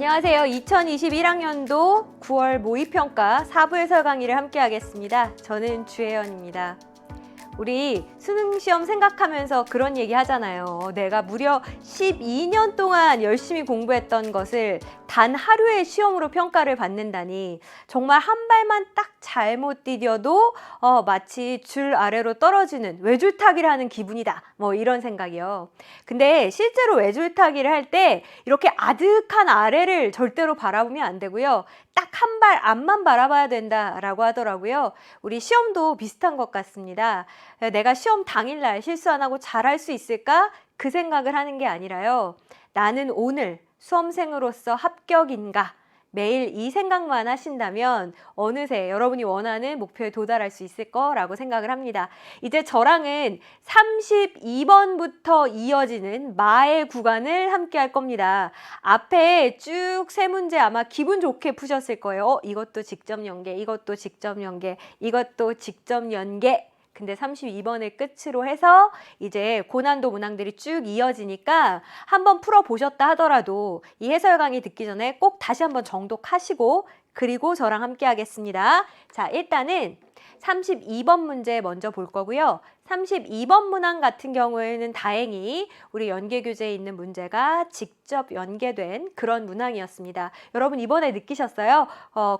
안녕하세요. 2021학년도 9월 모의평가 4부 해설 강의를 함께 하겠습니다. 저는 주혜연입니다. 우리 수능시험 생각하면서 그런 얘기 하잖아요. 내가 무려 12년 동안 열심히 공부했던 것을 단 하루의 시험으로 평가를 받는다니 정말 한 발만 딱 잘못 디뎌도 마치 줄 아래로 떨어지는 외줄타기를 하는 기분이다. 뭐 이런 생각이요. 근데 실제로 외줄타기를 할 때 이렇게 아득한 아래를 절대로 바라보면 안 되고요. 딱 한 발 앞만 바라봐야 된다라고 하더라고요. 우리 시험도 비슷한 것 같습니다. 내가 시험 당일날 실수 안 하고 잘할 수 있을까? 그 생각을 하는 게 아니라요. 나는 오늘 수험생으로서 합격인가? 매일 이 생각만 하신다면 어느새 여러분이 원하는 목표에 도달할 수 있을 거라고 생각을 합니다. 이제 저랑은 32번부터 이어지는 마의 구간을 함께 할 겁니다. 앞에 쭉 세 문제 아마 기분 좋게 푸셨을 거예요. 이것도 직접 연계, 이것도 직접 연계, 이것도 직접 연계. 근데 32번을 끝으로 해서 이제 고난도 문항들이 쭉 이어지니까 한번 풀어보셨다 하더라도 이 해설 강의 듣기 전에 꼭 다시 한번 정독하시고 그리고 저랑 함께 하겠습니다. 자, 일단은 32번 문제 먼저 볼 거고요. 32번 문항 같은 경우에는 다행히 우리 연계교재에 있는 문제가 직접 연계된 그런 문항이었습니다. 여러분 이번에 느끼셨어요?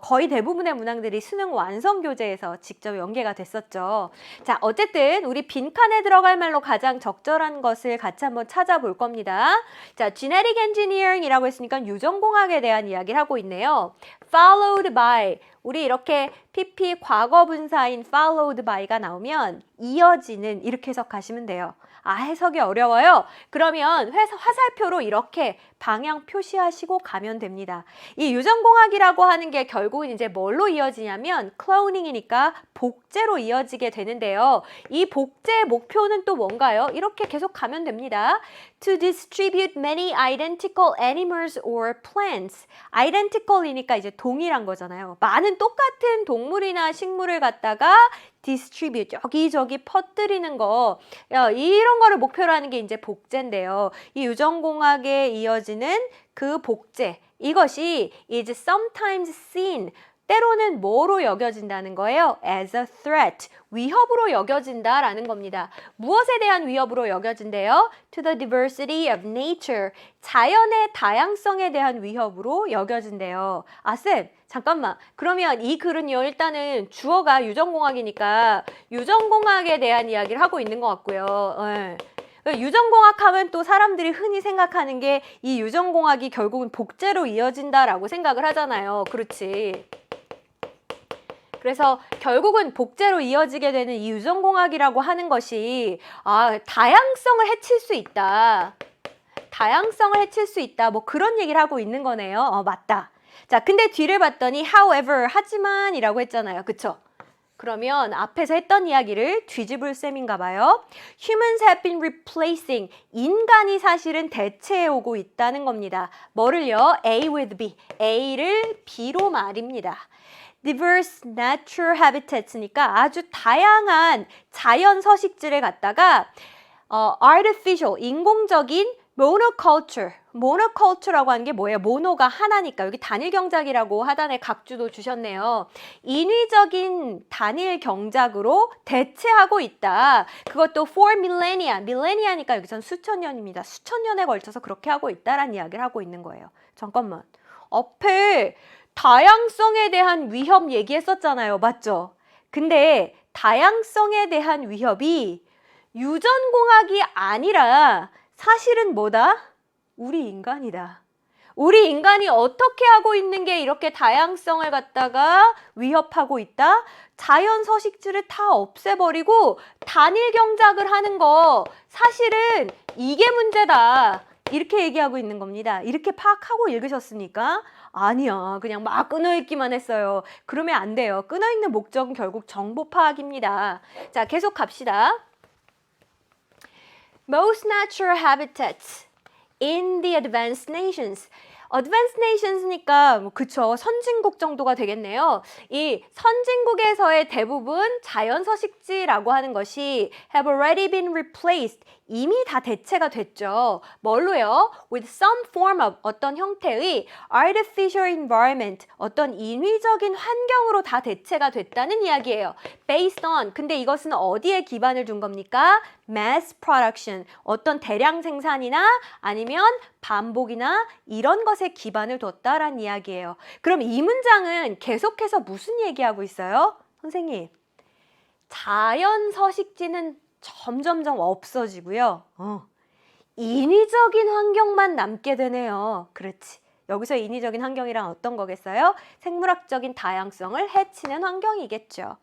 거의 대부분의 문항들이 수능 완성교재에서 직접 연계가 됐었죠. 자, 어쨌든 우리 빈칸에 들어갈 말로 가장 적절한 것을 같이 한번 찾아볼 겁니다. 자, Genetic Engineering이라고 했으니까 유전공학에 대한 이야기를 하고 있네요. Followed by 우리 이렇게 PP 과거분사인 followed by가 나오면 이어지는 이렇게 해석하시면 돼요. 아, 해석이 어려워요? 그러면 화살표로 이렇게 방향 표시하시고 가면 됩니다. 이 유전공학이라고 하는 게 결국은 이제 뭘로 이어지냐면 클로닝이니까 복제로 이어지게 되는데요. 이 복제의 목표는 또 뭔가요? 이렇게 계속 가면 됩니다. To distribute many identical animals or plants. identical이니까 이제 동일한 거잖아요. 많은 똑같은 동물이나 식물을 갖다가 distribute, 여기저기 퍼뜨리는 거, 이런 거를 목표로 하는 게 이제 복제인데요. 이 유전공학에 이어지는 그 복제, 이것이 is sometimes seen, 때로는 뭐로 여겨진다는 거예요? As a threat, 위협으로 여겨진다라는 겁니다. 무엇에 대한 위협으로 여겨진대요? To the diversity of nature, 자연의 다양성에 대한 위협으로 여겨진대요. 아, 쌤, 잠깐만. 그러면 이 글은요, 일단은 주어가 유전공학이니까 유전공학에 대한 이야기를 하고 있는 것 같고요. 네. 유전공학 하면 또 사람들이 흔히 생각하는 게 이 유전공학이 결국은 복제로 이어진다라고 생각을 하잖아요. 그렇지. 그래서 결국은 복제로 이어지게 되는 이 유전공학이라고 하는 것이 다양성을 해칠 수 있다. 다양성을 해칠 수 있다. 뭐 그런 얘기를 하고 있는 거네요. 맞다. 자, 근데 뒤를 봤더니 however, 하지만이라고 했잖아요. 그쵸? 그러면 앞에서 했던 이야기를 뒤집을 셈인가 봐요. Humans have been replacing. 인간이 사실은 대체해오고 있다는 겁니다. 뭐를요? A with B. A를 B로 말입니다. Diverse natural habitat이니까 아주 다양한 자연 서식지를 갖다가 artificial, 인공적인 monoculture, monoculture라고 하는 게 뭐예요? 모노가 하나니까 여기 단일 경작이라고 하단에 각주도 주셨네요. 인위적인 단일 경작으로 대체하고 있다. 그것도 for millennia, millennia니까 여기선 수천 년입니다. 수천 년에 걸쳐서 그렇게 하고 있다라는 이야기를 하고 있는 거예요. 잠깐만, 앞에 다양성에 대한 위협 얘기했었잖아요. 맞죠? 근데 다양성에 대한 위협이 유전공학이 아니라 사실은 뭐다? 우리 인간이다. 우리 인간이 어떻게 하고 있는 게 이렇게 다양성을 갖다가 위협하고 있다? 자연 서식지를 다 없애버리고 단일 경작을 하는 거, 사실은 이게 문제다. 이렇게 얘기하고 있는 겁니다. 이렇게 파악하고 읽으셨습니까? 아니야. 그냥 막 끊어읽기만 했어요. 그러면 안 돼요. 끊어읽는 목적은 결국 정보 파악입니다. 자, 계속 갑시다. Most natural habitats in the advanced nations. Advanced nations니까 뭐 그쵸. 선진국 정도가 되겠네요. 이 선진국에서의 대부분 자연 서식지라고 하는 것이 have already been replaced. 이미 다 대체가 됐죠. 뭘로요? With some form of 어떤 형태의 artificial environment, 어떤 인위적인 환경으로 다 대체가 됐다는 이야기예요. Based on, 근데 이것은 어디에 기반을 둔 겁니까? Mass production, 어떤 대량 생산이나 아니면 반복이나 이런 것에 기반을 뒀다라는 이야기예요. 그럼 이 문장은 계속해서 무슨 얘기하고 있어요? 선생님, 자연 서식지는 점점점 없어지고요. 인위적인 환경만 남게 되네요. 그렇지. 여기서 인위적인 환경이란 어떤 거겠어요? 생물학적인 다양성을 해치는 환경이겠죠.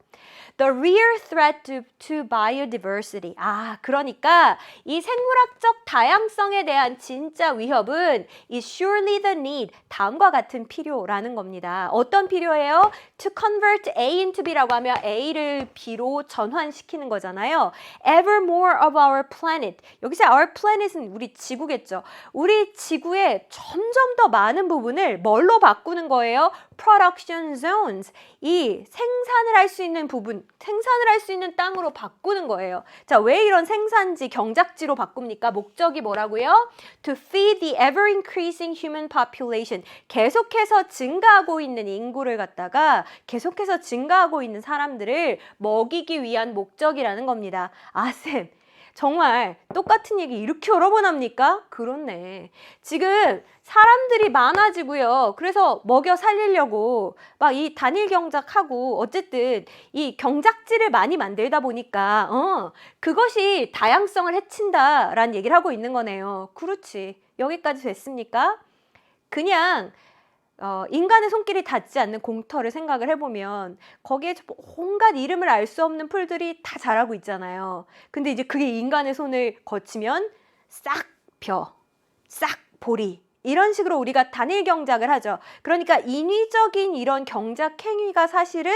The real threat to biodiversity. 그러니까 이 생물학적 다양성에 대한 진짜 위협은 is surely the need. 다음과 같은 필요라는 겁니다. 어떤 필요예요? To convert A into B라고 하면 A를 B로 전환시키는 거잖아요. Ever more of our planet. 여기서 our planet은 우리 지구겠죠. 우리 지구의 점점 더 많은 부분을 뭘로 바꾸는 거예요? Production zones. 이 생산을 할 수 있는 부분, 생산을 할 수 있는 땅으로 바꾸는 거예요. 자, 왜 이런 생산지, 경작지로 바꿉니까? 목적이 뭐라고요? To feed the ever increasing human population. 계속해서 증가하고 있는 인구를 갖다가 계속해서 증가하고 있는 사람들을 먹이기 위한 목적이라는 겁니다. 쌤. 정말 똑같은 얘기 이렇게 여러 번 합니까? 그렇네. 지금 사람들이 많아지고요. 그래서 먹여 살리려고 막 이 단일 경작하고 어쨌든 이 경작지를 많이 만들다 보니까 그것이 다양성을 해친다라는 얘기를 하고 있는 거네요. 그렇지. 여기까지 됐습니까? 그냥 인간의 손길이 닿지 않는 공터를 생각을 해보면 거기에 온갖 이름을 알 수 없는 풀들이 다 자라고 있잖아요. 근데 이제 그게 인간의 손을 거치면 싹 벼, 싹 보리 이런 식으로 우리가 단일 경작을 하죠. 그러니까 인위적인 이런 경작 행위가 사실은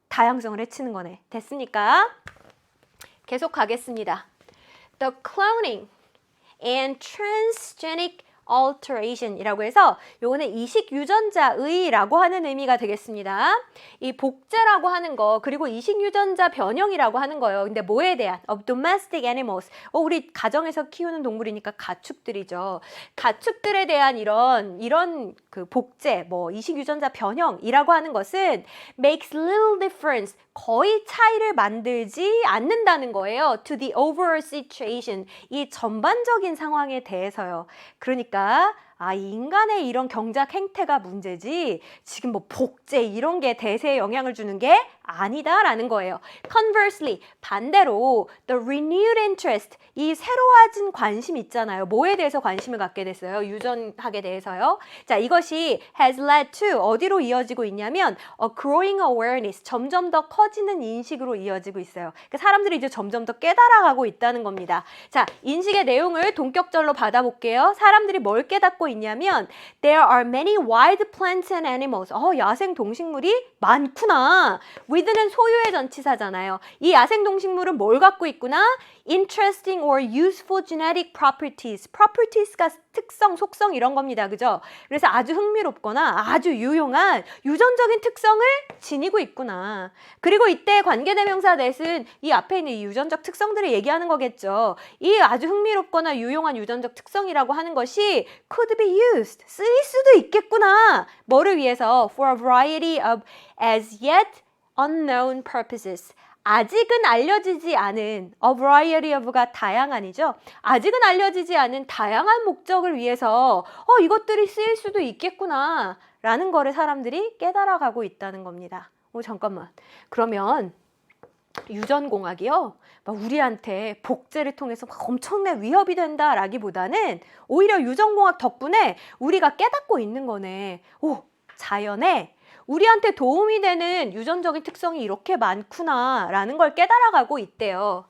다양성을 해치는 거네. 됐습니까? 계속 가겠습니다. The cloning and transgenic alteration이라고 해서 요거는 이식 유전자의라고 하는 의미가 되겠습니다. 이 복제라고 하는 거 그리고 이식 유전자 변형이라고 하는 거예요. 근데 뭐에 대한? Of domestic animals. 우리 가정에서 키우는 동물이니까 가축들이죠. 가축들에 대한 이런 그 복제, 이식 유전자 변형이라고 하는 것은 makes little difference. 거의 차이를 만들지 않는다는 거예요. To the overall situation. 이 전반적인 상황에 대해서요. 그러니까 인간의 이런 경작 행태가 문제지 지금 복제 이런 게 대세에 영향을 주는 게 아니다라는 거예요. Conversely, 반대로 the renewed interest, 이 새로워진 관심 있잖아요. 뭐에 대해서 관심을 갖게 됐어요? 유전학에 대해서요. 자, 이것이 has led to 어디로 이어지고 있냐면 a growing awareness, 점점 더 커지는 인식으로 이어지고 있어요. 그러니까 사람들이 이제 점점 더 깨달아가고 있다는 겁니다. 자, 인식의 내용을 동격절로 받아볼게요. 사람들이 뭘 깨닫고 있냐면 there are many wild plants and animals. 야생 동식물이 많구나. with는 소유의 전치사잖아요. 이 야생 동식물은 뭘 갖고 있구나? interesting or useful genetic properties. properties가 특성, 속성 이런 겁니다. 그죠? 그래서 아주 흥미롭거나 아주 유용한 유전적인 특성을 지니고 있구나. 그리고 이때 관계대명사 that은 이 앞에 있는 이 유전적 특성들을 얘기하는 거겠죠. 이 아주 흥미롭거나 유용한 유전적 특성이라고 하는 것이 could be used. 쓰일 수도 있겠구나. 뭐를 위해서? for a variety of as yet unknown purposes. 아직은 알려지지 않은 a variety of가 다양한이죠. 아직은 알려지지 않은 다양한 목적을 위해서 이것들이 쓰일 수도 있겠구나 라는 거를 사람들이 깨달아가고 있다는 겁니다. 잠깐만. 그러면 유전공학이요? 우리한테 복제를 통해서 엄청난 위협이 된다라기보다는 오히려 유전공학 덕분에 우리가 깨닫고 있는 거네. 자연에 우리한테 도움이 되는 유전적인 특성이 이렇게 많구나 라는 걸 깨달아가고 있대요.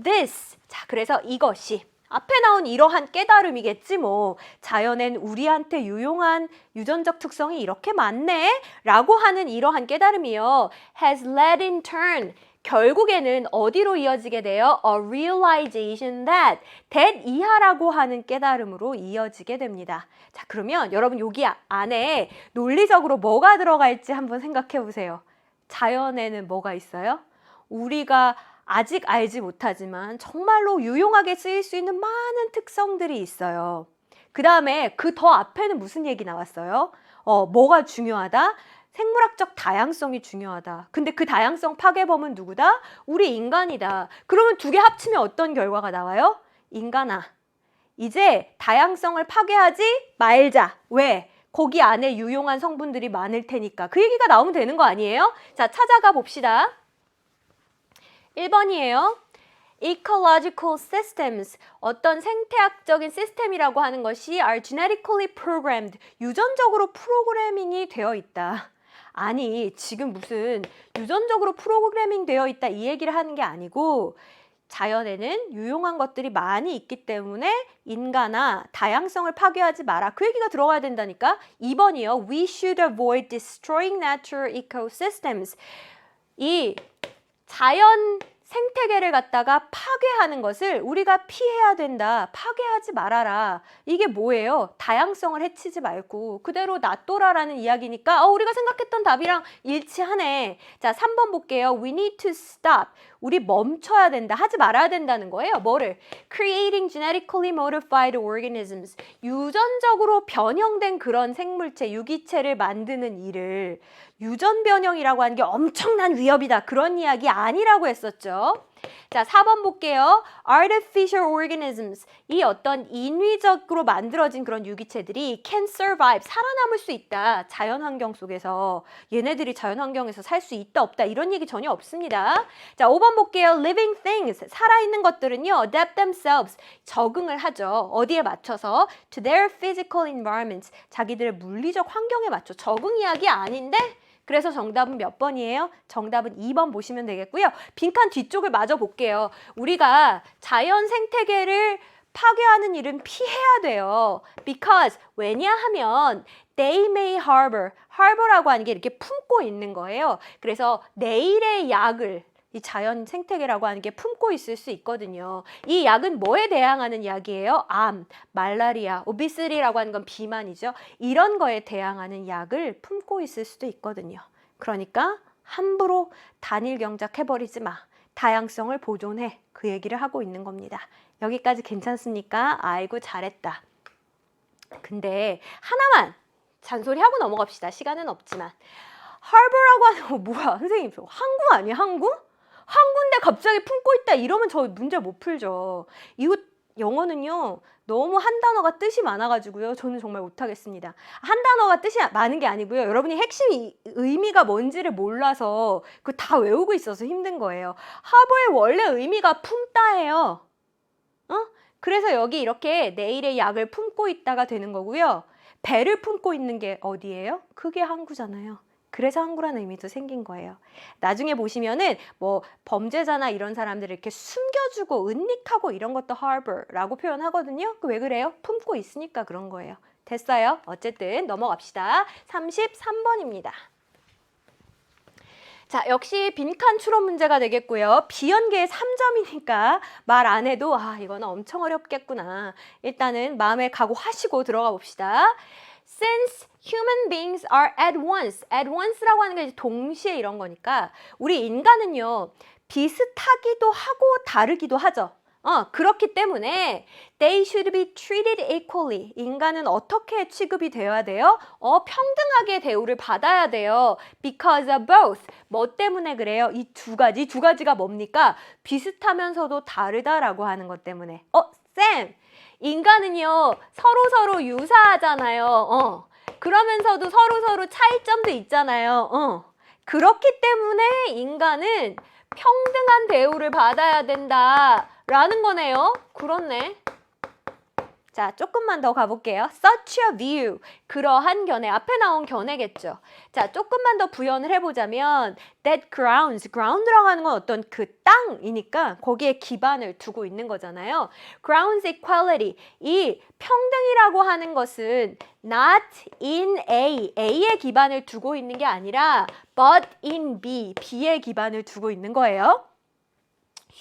This, 자, 그래서 이것이 앞에 나온 이러한 깨달음이겠지 자연엔 우리한테 유용한 유전적 특성이 이렇게 많네 라고 하는 이러한 깨달음이요. has led in turn, 결국에는 어디로 이어지게 돼요? A realization that 이하라고 하는 깨달음으로 이어지게 됩니다. 자, 그러면 여러분 여기 안에 논리적으로 뭐가 들어갈지 한번 생각해 보세요. 자연에는 뭐가 있어요? 우리가 아직 알지 못하지만 정말로 유용하게 쓰일 수 있는 많은 특성들이 있어요. 그 다음에 그 더 앞에는 무슨 얘기 나왔어요? 뭐가 중요하다? 생물학적 다양성이 중요하다. 근데 그 다양성 파괴범은 누구다? 우리 인간이다. 그러면 두 개 합치면 어떤 결과가 나와요? 인간아, 이제 다양성을 파괴하지 말자. 왜? 거기 안에 유용한 성분들이 많을 테니까. 그 얘기가 나오면 되는 거 아니에요? 자, 찾아가 봅시다. 1번이에요. Ecological systems, 어떤 생태학적인 시스템이라고 하는 것이 are genetically programmed, 유전적으로 프로그래밍이 되어 있다. 아니, 지금 무슨 유전적으로 프로그래밍 되어 있다 이 얘기를 하는 게 아니고 자연에는 유용한 것들이 많이 있기 때문에 인간아, 다양성을 파괴하지 마라. 그 얘기가 들어가야 된다니까. 2번이요. We should avoid destroying natural ecosystems. 이 자연 생태계를 갖다가 파괴하는 것을 우리가 피해야 된다. 파괴하지 말아라. 이게 뭐예요? 다양성을 해치지 말고 그대로 놔둬라라는 이야기니까 우리가 생각했던 답이랑 일치하네. 자, 3번 볼게요. We need to stop. 우리 멈춰야 된다. 하지 말아야 된다는 거예요. 뭐를? Creating genetically modified organisms. 유전적으로 변형된 그런 생물체, 유기체를 만드는 일을 유전 변형이라고 하는 게 엄청난 위협이다. 그런 이야기 아니라고 했었죠. 자, 4번 볼게요. Artificial organisms. 이 어떤 인위적으로 만들어진 그런 유기체들이 can survive. 살아남을 수 있다. 자연환경 속에서. 얘네들이 자연환경에서 살 수 있다 없다. 이런 얘기 전혀 없습니다. 자, 5번 볼게요. Living things. 살아있는 것들은요. Adapt themselves. 적응을 하죠. 어디에 맞춰서? To their physical environments. 자기들의 물리적 환경에 맞춰. 적응 이야기 아닌데? 그래서 정답은 몇 번이에요? 정답은 2번 보시면 되겠고요. 빈칸 뒤쪽을 마저 볼게요. 우리가 자연 생태계를 파괴하는 일은 피해야 돼요. Because 왜냐하면 they may harbor라고 하는 게 이렇게 품고 있는 거예요. 그래서 내일의 약을 이 자연 생태계라고 하는 게 품고 있을 수 있거든요. 이 약은 뭐에 대항하는 약이에요? 암, 말라리아, 오비시티라고 하는 건 비만이죠. 이런 거에 대항하는 약을 품고 있을 수도 있거든요. 그러니까 함부로 단일 경작해버리지 마. 다양성을 보존해. 그 얘기를 하고 있는 겁니다. 여기까지 괜찮습니까? 아이고 잘했다. 근데 하나만 잔소리하고 넘어갑시다. 시간은 없지만. harbor라고 하는 거 뭐야? 선생님, 항구 아니야? 항구? 항구인데 갑자기 품고 있다 이러면 저 문제 못 풀죠. 이거 영어는요 너무 한 단어가 뜻이 많아가지고요 저는 정말 못하겠습니다. 한 단어가 뜻이 많은 게 아니고요 여러분이 핵심 의미가 뭔지를 몰라서 그거 다 외우고 있어서 힘든 거예요. 하버의 원래 의미가 품다예요. 그래서 여기 이렇게 내일의 약을 품고 있다가 되는 거고요. 배를 품고 있는 게 어디예요? 그게 항구잖아요. 그래서 항구라는 의미도 생긴 거예요. 나중에 보시면은 뭐 범죄자나 이런 사람들을 이렇게 숨겨주고 은닉하고 이런 것도 harbor라고 표현하거든요. 왜 그래요? 품고 있으니까 그런 거예요. 됐어요? 어쨌든 넘어갑시다. 33번입니다. 자, 역시 빈칸 추론 문제가 되겠고요. 비연계의 3점이니까 말 안 해도 이거는 엄청 어렵겠구나. 일단은 마음에 각오하시고 들어가 봅시다. Since human beings are at once라고 하는 게 이제 동시에 이런 거니까 우리 인간은요 비슷하기도 하고 다르기도 하죠. 그렇기 때문에 they should be treated equally. 인간은 어떻게 취급이 되어야 돼요? 평등하게 대우를 받아야 돼요. Because of both. 뭐 때문에 그래요? 이 두 가지가 뭡니까? 비슷하면서도 다르다라고 하는 것 때문에. 쌤! 인간은요 서로 유사하잖아요. 그러면서도 서로 차이점도 있잖아요. 그렇기 때문에 인간은 평등한 대우를 받아야 된다라는 거네요. 그렇네. 자, 조금만 더 가볼게요. Such a view. 그러한 견해. 앞에 나온 견해겠죠. 자, 조금만 더 부연을 해보자면 that grounds. ground라고 하는 건 어떤 그 땅이니까 거기에 기반을 두고 있는 거잖아요. grounds equality. 이 평등이라고 하는 것은 not in A. A에 기반을 두고 있는 게 아니라 but in B. B에 기반을 두고 있는 거예요.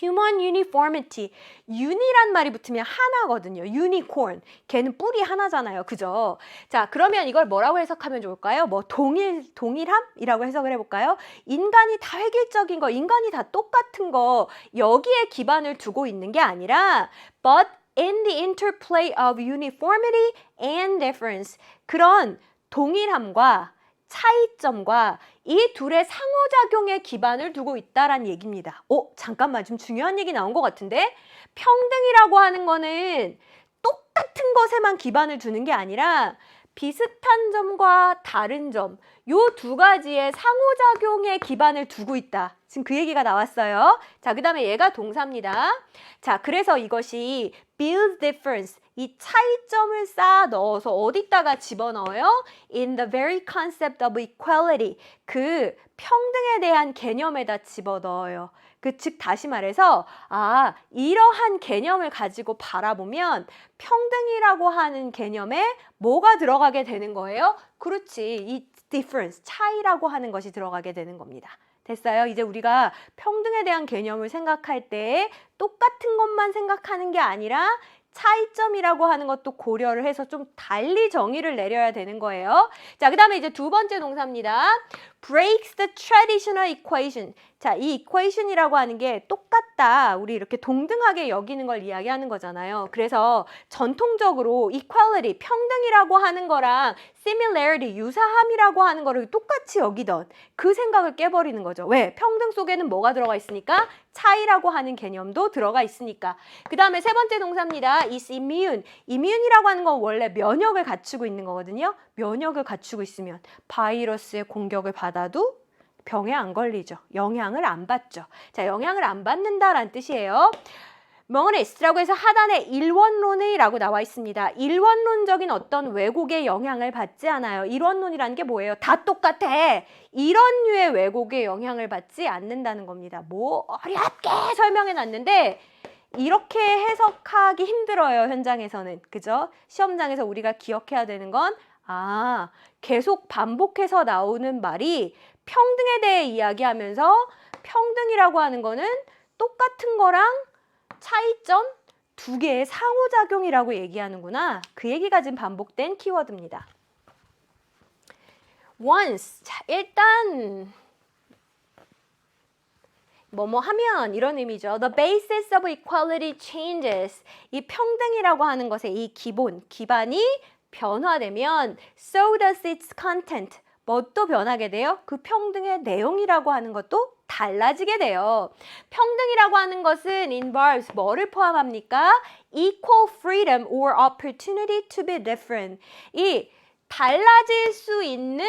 Human uniformity. uni란 말이 붙으면 하나거든요. unicorn. 걔는 뿔이 하나잖아요. 그죠? 자, 그러면 이걸 뭐라고 해석하면 좋을까요? 뭐 동일함이라고 해석을 해볼까요? 인간이 다 획일적인 거, 인간이 다 똑같은 거 여기에 기반을 두고 있는 게 아니라 but in the interplay of uniformity and difference. 그런 동일함과 차이점과 이 둘의 상호작용에 기반을 두고 있다라는 얘기입니다. 잠깐만, 좀 중요한 얘기 나온 것 같은데? 평등이라고 하는 거는 똑같은 것에만 기반을 두는 게 아니라 비슷한 점과 다른 점, 요 두 가지의 상호작용에 기반을 두고 있다. 지금 그 얘기가 나왔어요. 자, 그 다음에 얘가 동사입니다. 자, 그래서 이것이 build difference, 이 차이점을 쌓아 넣어서 어디다가 집어넣어요? In the very concept of equality, 그 평등에 대한 개념에다 집어넣어요. 즉 다시 말해서 이러한 개념을 가지고 바라보면 평등이라고 하는 개념에 뭐가 들어가게 되는 거예요? 그렇지, 이 difference, 차이라고 하는 것이 들어가게 되는 겁니다. 됐어요? 이제 우리가 평등에 대한 개념을 생각할 때 똑같은 것만 생각하는 게 아니라 차이점이라고 하는 것도 고려를 해서 좀 달리 정의를 내려야 되는 거예요. 자, 그 다음에 이제 두 번째 동사입니다. breaks the traditional equation. 자, 이 equation이라고 하는 게 똑같다, 우리 이렇게 동등하게 여기는 걸 이야기하는 거잖아요. 그래서 전통적으로 equality, 평등이라고 하는 거랑 similarity, 유사함이라고 하는 거를 똑같이 여기던 그 생각을 깨버리는 거죠. 왜? 평등 속에는 뭐가 들어가 있으니까? 차이라고 하는 개념도 들어가 있으니까. 그 다음에 세 번째 동사입니다. is immune. immune이라고 하는 건 원래 면역을 갖추고 있는 거거든요. 면역을 갖추고 있으면 바이러스의 공격을 받아도 병에 안 걸리죠. 영향을 안 받죠. 자, 영향을 안 받는다라는 뜻이에요. monis라고 해서 하단에 일원론이라고 나와 있습니다. 일원론적인 어떤 왜곡의 영향을 받지 않아요. 일원론이라는 게 뭐예요? 다 똑같아. 이런 류의 왜곡의 영향을 받지 않는다는 겁니다. 뭐 어렵게 설명해 놨는데 이렇게 해석하기 힘들어요. 현장에서는. 그죠? 시험장에서 우리가 기억해야 되는 건 계속 반복해서 나오는 말이 평등에 대해 이야기하면서 평등이라고 하는 거는 똑같은 거랑 차이점 두 개의 상호작용이라고 얘기하는구나. 그 얘기가 지금 반복된 키워드입니다. once. 자, 일단 뭐뭐 하면 이런 의미죠. The basis of equality changes. 이 평등이라고 하는 것의 이 기반이 변화되면 so does its content. 뭣도 변하게 돼요? 그 평등의 내용이라고 하는 것도 달라지게 돼요. 평등이라고 하는 것은 involves 뭐를 포함합니까? Equal freedom or opportunity to be different. 이 달라질 수 있는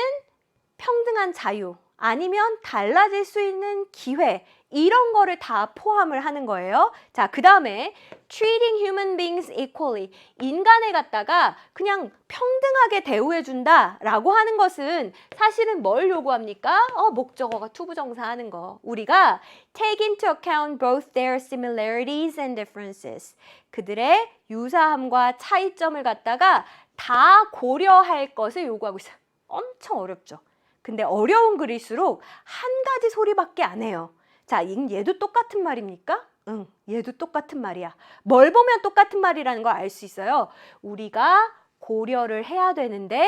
평등한 자유 아니면 달라질 수 있는 기회, 이런 거를 다 포함을 하는 거예요. 자, 그 다음에 treating human beings equally. 인간을 갖다가 그냥 평등하게 대우해준다 라고 하는 것은 사실은 뭘 요구합니까? 목적어가 투부정사하는 거. 우리가 take into account both their similarities and differences. 그들의 유사함과 차이점을 갖다가 다 고려할 것을 요구하고 있어요. 엄청 어렵죠. 근데 어려운 글일수록 한 가지 소리밖에 안 해요. 자, 얘도 똑같은 말입니까? 응, 얘도 똑같은 말이야. 뭘 보면 똑같은 말이라는 걸 알 수 있어요. 우리가 고려를 해야 되는데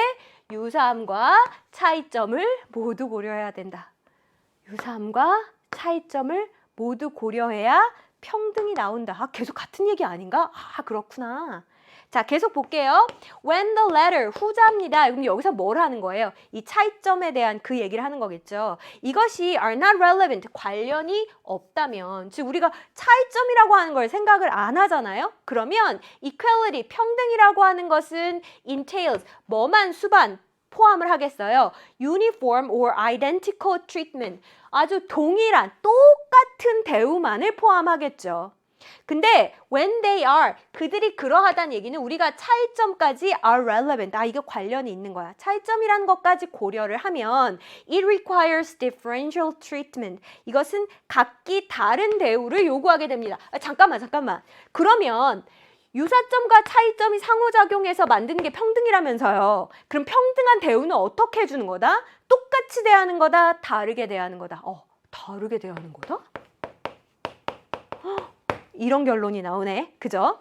유사함과 차이점을 모두 고려해야 된다. 유사함과 차이점을 모두 고려해야 평등이 나온다. 계속 같은 얘기 아닌가? 그렇구나. 자, 계속 볼게요. When the latter, 후자입니다. 그럼 여기서 뭘 하는 거예요? 이 차이점에 대한 그 얘기를 하는 거겠죠. 이것이 are not relevant, 관련이 없다면, 즉 우리가 차이점이라고 하는 걸 생각을 안 하잖아요. 그러면 equality, 평등이라고 하는 것은 entails, 뭐만 수반, 포함을 하겠어요. Uniform or identical treatment, 아주 동일한, 똑같은 대우만을 포함하겠죠. 근데 when they are, 그들이 그러하다는 얘기는 우리가 차이점까지 are relevant, 이게 관련이 있는 거야. 차이점이라는 것까지 고려를 하면 it requires differential treatment. 이것은 각기 다른 대우를 요구하게 됩니다. 잠깐만. 그러면 유사점과 차이점이 상호작용해서 만드는 게 평등이라면서요. 그럼 평등한 대우는 어떻게 해주는 거다? 똑같이 대하는 거다? 다르게 대하는 거다? 다르게 대하는 거다? 이런 결론이 나오네. 그죠?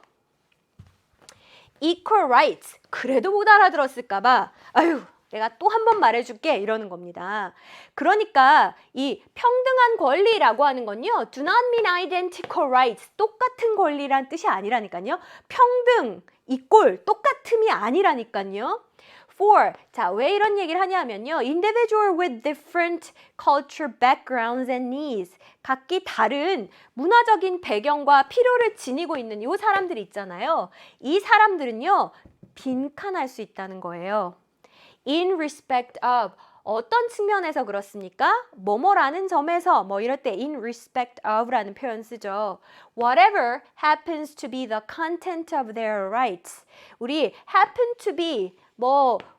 equal rights. 그래도 못 알아들었을까봐 내가 또 한 번 말해줄게 이러는 겁니다. 그러니까 이 평등한 권리라고 하는 건요, do not mean identical rights, 똑같은 권리란 뜻이 아니라니까요. 평등, equal, 똑같음이 아니라니까요. For, 자, 왜 이런 얘기를 하냐면요, individual with different culture backgrounds and needs, 각기 다른 문화적인 배경과 필요를 지니고 있는 이 사람들이 있잖아요. 이 사람들은요, 빈칸할 수 있다는 거예요. In respect of, 어떤 측면에서 그렇습니까? 뭐뭐라는 점에서, 이럴 때 in respect of라는 표현 쓰죠. Whatever happens to be the content of their rights. 우리 happen to be,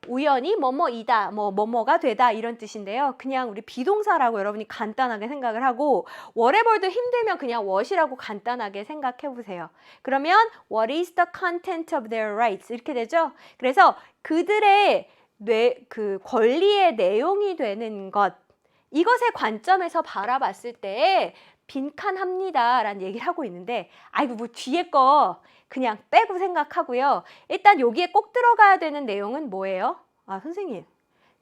우연히 뭐뭐이다, 뭐뭐가 되다 이런 뜻인데요. 그냥 우리 비동사라고 여러분이 간단하게 생각을 하고, whatever도 힘들면 그냥 what이라고 간단하게 생각해 보세요. 그러면 what is the content of their rights 이렇게 되죠. 그래서 그들의 그 권리의 내용이 되는 것, 이것의 관점에서 바라봤을 때 빈칸합니다 라는 얘기를 하고 있는데, 뒤에 거 그냥 빼고 생각하고요. 일단 여기에 꼭 들어가야 되는 내용은 뭐예요? 선생님,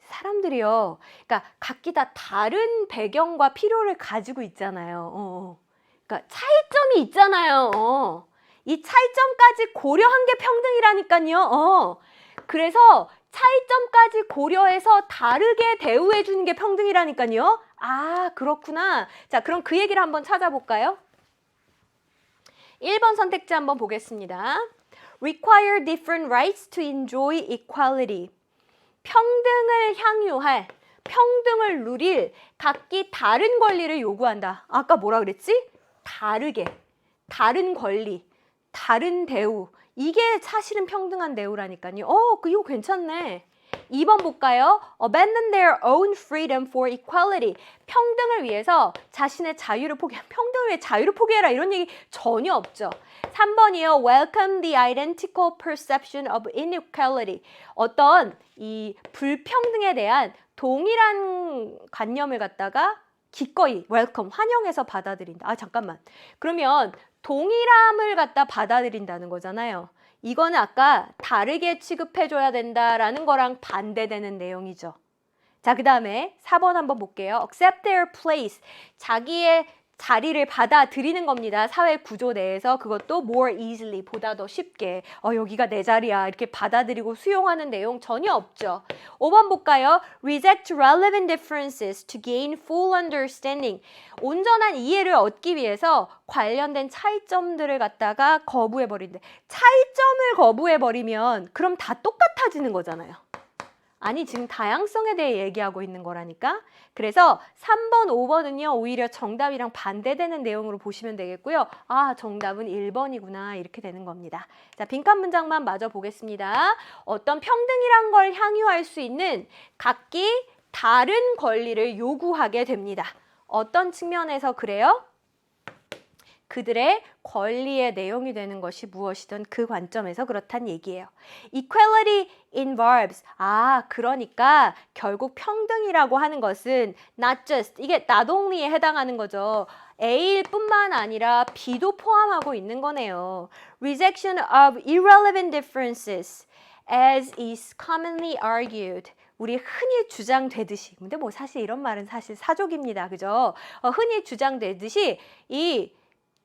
사람들이요, 그러니까 각기 다 다른 배경과 필요를 가지고 있잖아요. 그러니까 차이점이 있잖아요. 이 차이점까지 고려한 게 평등이라니까요. 그래서 차이점까지 고려해서 다르게 대우해 주는 게 평등이라니까요. 그렇구나. 자, 그럼 그 얘기를 한번 찾아볼까요? 1번 선택지 한번 보겠습니다. Require different rights to enjoy equality. 평등을 향유할, 평등을 누릴 각기 다른 권리를 요구한다. 아까 뭐라 그랬지? 다르게, 다른 권리, 다른 대우. 이게 사실은 평등한 대우라니까요. 이거 괜찮네. 2번 볼까요? Abandon their own freedom for equality. 평등을 위해서 자신의 자유를 평등을 위해 자유를 포기해라 이런 얘기 전혀 없죠. 3번이요. Welcome the identical perception of inequality. 어떤 이 불평등에 대한 동일한 관념을 갖다가 기꺼이 welcome, 환영해서 받아들인다. 잠깐만. 그러면 동일함을 갖다 받아들인다는 거잖아요. 이거는 아까 다르게 취급해줘야 된다라는 거랑 반대되는 내용이죠. 자, 그 다음에 4번 한번 볼게요. Accept their place. 자기의 자리를 받아들이는 겁니다. 사회 구조 내에서. 그것도 more easily, 보다 더 쉽게. 여기가 내 자리야. 이렇게 받아들이고 수용하는 내용 전혀 없죠. 5번 볼까요? Reject relevant differences to gain full understanding. 온전한 이해를 얻기 위해서 관련된 차이점들을 갖다가 거부해버린대. 차이점을 거부해버리면 그럼 다 똑같아지는 거잖아요. 지금 다양성에 대해 얘기하고 있는 거라니까. 그래서 3번, 5번은요, 오히려 정답이랑 반대되는 내용으로 보시면 되겠고요. 정답은 1번이구나. 이렇게 되는 겁니다. 자, 빈칸 문장만 마저 보겠습니다. 어떤 평등이란 걸 향유할 수 있는 각기 다른 권리를 요구하게 됩니다. 어떤 측면에서 그래요? 그들의 권리의 내용이 되는 것이 무엇이든 그 관점에서 그렇단 얘기예요. Equality involves, 그러니까 결국 평등이라고 하는 것은 not just, 이게 not only에 해당하는 거죠. A일 뿐만 아니라 B도 포함하고 있는 거네요. Rejection of irrelevant differences as is commonly argued. 우리 흔히 주장되듯이, 근데 사실 이런 말은 사실 사족입니다. 그죠? 흔히 주장되듯이 이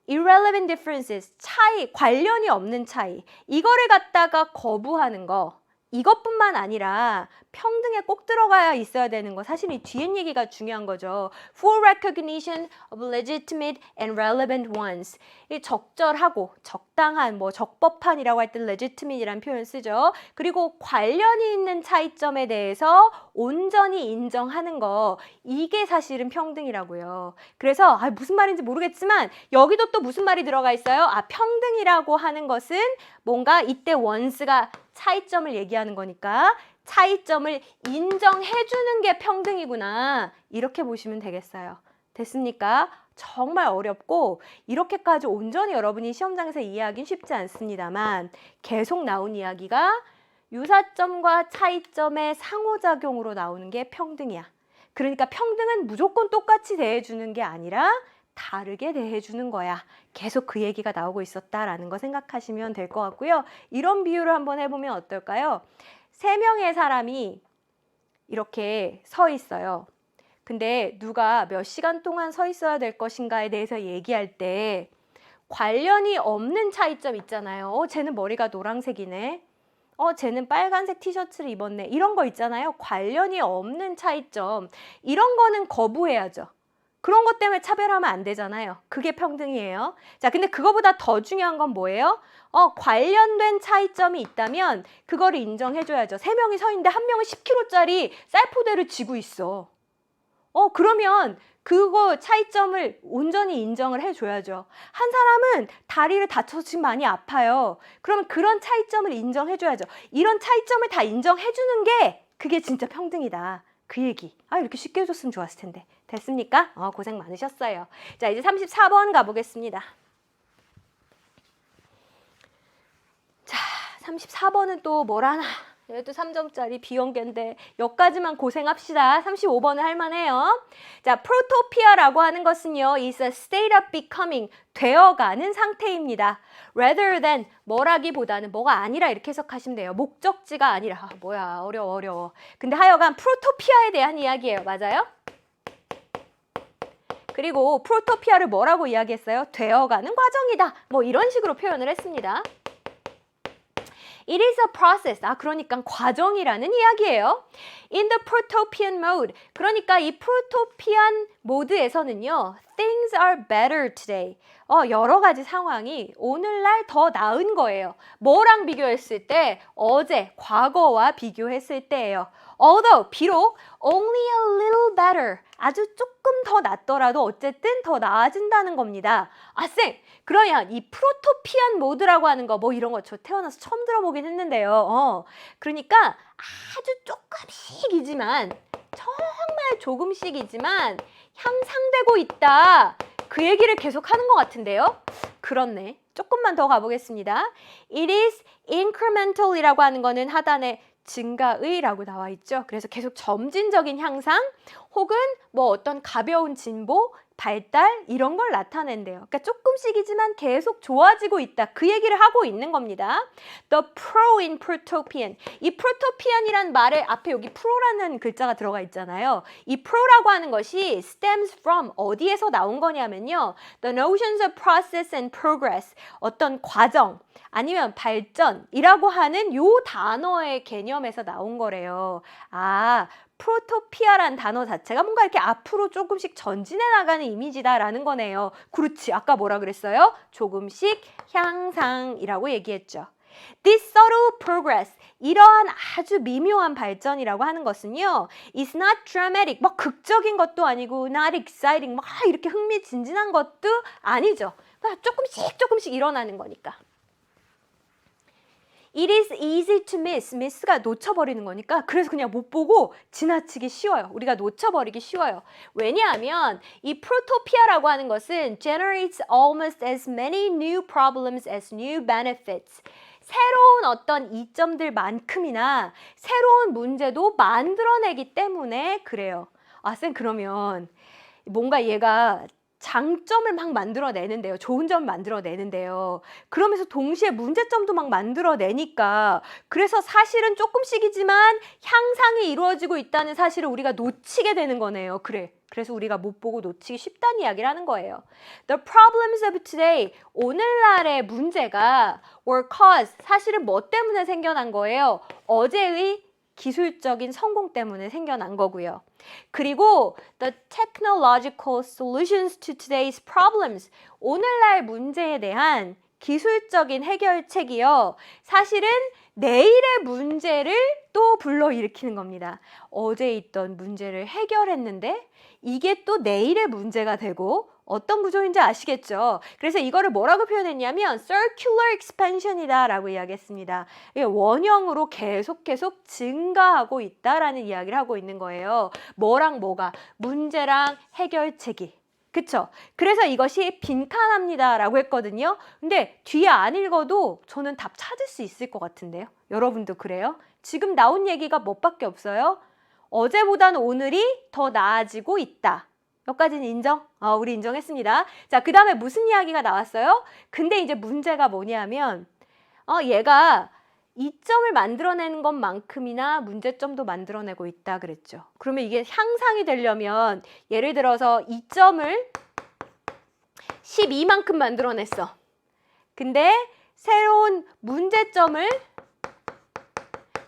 irrelevant differences, 차이, 관련이 없는 차이, 이거를 갖다가 거부하는 거, 이것뿐만 아니라 평등에 꼭 들어가야 있어야 되는 거 사실 이 뒤엔 얘기가 중요한 거죠. Full recognition of legitimate and relevant ones. 이 적절하고 적당한 뭐 적법한이라고 할 때 legitimate이라는 표현 쓰죠. 그리고 관련이 있는 차이점에 대해서 온전히 인정하는 거 이게 사실은 평등이라고요. 그래서 무슨 말인지 모르겠지만 여기도 또 무슨 말이 들어가 있어요? 평등이라고 하는 것은 뭔가 이때 원스가 차이점을 얘기하는 거니까 차이점을 인정해주는 게 평등이구나. 이렇게 보시면 되겠어요. 됐습니까? 정말 어렵고 이렇게까지 온전히 여러분이 시험장에서 이해하긴 쉽지 않습니다만 계속 나온 이야기가 유사점과 차이점의 상호작용으로 나오는 게 평등이야. 그러니까 평등은 무조건 똑같이 대해주는 게 아니라 다르게 대해주는 거야. 계속 그 얘기가 나오고 있었다라는 거 생각하시면 될 것 같고요. 이런 비유를 한번 해보면 어떨까요? 3명의 사람이 이렇게 서 있어요. 근데 누가 몇 시간 동안 서 있어야 될 것인가에 대해서 얘기할 때 관련이 없는 차이점 있잖아요. 쟤는 머리가 노란색이네. 쟤는 빨간색 티셔츠를 입었네. 이런 거 있잖아요. 관련이 없는 차이점. 이런 거는 거부해야죠. 그런 것 때문에 차별하면 안 되잖아요. 그게 평등이에요. 자, 근데 그거보다 더 중요한 건 뭐예요? 관련된 차이점이 있다면 그거를 인정해줘야죠. 3명이 서 있는데 한 명은 10kg짜리 쌀포대를 쥐고 있어. 그러면 그거 차이점을 온전히 인정을 해줘야죠. 한 사람은 다리를 다쳐서 지금 많이 아파요. 그러면 그런 차이점을 인정해줘야죠. 이런 차이점을 다 인정해주는 게 그게 진짜 평등이다. 그 얘기. 이렇게 쉽게 해줬으면 좋았을 텐데. 됐습니까? 고생 많으셨어요. 자, 이제 34번 가보겠습니다. 자, 34번은 또 뭘 하나? 얘도 3점짜리 비연계인데 여기까지만 고생합시다. 35번은 할만해요. 자, 프로토피아라고 하는 것은요, is a state of becoming, 되어가는 상태입니다. rather than, 뭐라기보다는 뭐가 아니라 이렇게 해석하시면 돼요. 목적지가 아니라. 뭐야, 어려워. 근데 하여간 프로토피아에 대한 이야기예요. 맞아요? 그리고 프로토피아를 뭐라고 이야기했어요? 되어가는 과정이다. 뭐 이런 식으로 표현을 했습니다. It is a process. 그러니까 과정이라는 이야기예요. In the protopian mode. 그러니까 이 프로토피안 모드에서는요. Things are better today. 여러 가지 상황이 오늘날 더 나은 거예요. 뭐랑 비교했을 때? 어제, 과거와 비교했을 때예요. Although, 비록 only a little better. 아주 조금 더 낫더라도 어쨌든 더 나아진다는 겁니다. 쌤! 그러면 이 프로토피안 모드라고 하는 거 뭐 이런 거 저 태어나서 처음 들어보긴 했는데요. 그러니까 아주 조금씩이지만 정말 조금씩이지만 향상되고 있다. 그 얘기를 계속 하는 것 같은데요. 그렇네. 조금만 더 가보겠습니다. It is incremental이라고 하는 거는 하단에 증가의라고 나와 있죠. 그래서 계속 점진적인 향상 혹은 뭐 어떤 가벼운 진보, 발달 이런 걸 나타낸대요. 그러니까 조금씩이지만 계속 좋아지고 있다. 그 얘기를 하고 있는 겁니다. The pro in protopian. 이 protopian이란 말에 앞에 여기 pro라는 글자가 들어가 있잖아요. 이 pro라고 하는 것이 stems from 어디에서 나온 거냐면요. The notions of process and progress. 어떤 과정 아니면 발전이라고 하는 요 단어의 개념에서 나온 거래요. 프로토피아란 단어 자체가 뭔가 이렇게 앞으로 조금씩 전진해 나가는 이미지다라는 거네요. 그렇지. 아까 뭐라 그랬어요? 조금씩 향상이라고 얘기했죠. This subtle progress, 이러한 아주 미묘한 발전이라고 하는 것은요, is not dramatic, 막 극적인 것도 아니고, not exciting, 막 이렇게 흥미진진한 것도 아니죠. 조금씩 일어나는 거니까. It is easy to miss. miss가 놓쳐버리는 거니까 그래서 그냥 못 보고 지나치기 쉬워요. 우리가 놓쳐버리기 쉬워요. 왜냐하면 이 프로토피아라고 하는 것은 generates almost as many new problems as new benefits. 새로운 어떤 이점들만큼이나 새로운 문제도 만들어내기 때문에 그래요. 쌤 그러면 뭔가 얘가 장점을 막 만들어내는데요. 좋은 점을 만들어내는데요. 그러면서 동시에 문제점도 막 만들어내니까 그래서 사실은 조금씩이지만 향상이 이루어지고 있다는 사실을 우리가 놓치게 되는 거네요. 그래서 우리가 못 보고 놓치기 쉽다는 이야기를 하는 거예요. The problems of today, 오늘날의 문제가 or cause 사실은 뭐 때문에 생겨난 거예요? 어제의 기술적인 성공 때문에 생겨난 거고요. 그리고 the technological solutions to today's problems 오늘날 문제에 대한 기술적인 해결책이요. 사실은 내일의 문제를 또 불러일으키는 겁니다. 어제 있던 문제를 해결했는데 이게 또 내일의 문제가 되고 어떤 구조인지 아시겠죠? 그래서 이거를 뭐라고 표현했냐면 circular expansion이다 라고 이야기했습니다. 원형으로 계속 증가하고 있다라는 이야기를 하고 있는 거예요. 뭐랑 뭐가? 문제랑 해결책이. 그쵸? 그래서 이것이 빈칸합니다 라고 했거든요. 근데 뒤에 안 읽어도 저는 답 찾을 수 있을 것 같은데요. 여러분도 그래요? 지금 나온 얘기가 뭐밖에 없어요? 어제보다는 오늘이 더 나아지고 있다. 여기까지는 인정? 우리 인정했습니다. 자, 그 다음에 무슨 이야기가 나왔어요? 근데 이제 문제가 뭐냐면 얘가 이점을 만들어내는 것만큼이나 문제점도 만들어내고 있다 그랬죠. 그러면 이게 향상이 되려면 예를 들어서 이점을 12만큼 만들어냈어. 근데 새로운 문제점을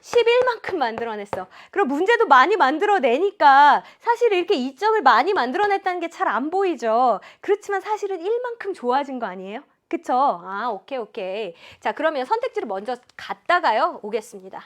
11만큼 만들어냈어. 그럼 문제도 많이 만들어내니까 사실 이렇게 이점을 많이 만들어냈다는 게 잘 안 보이죠. 그렇지만 사실은 1만큼 좋아진 거 아니에요? 그쵸? 오케이. 자, 그러면 선택지를 먼저 갔다가요. 오겠습니다.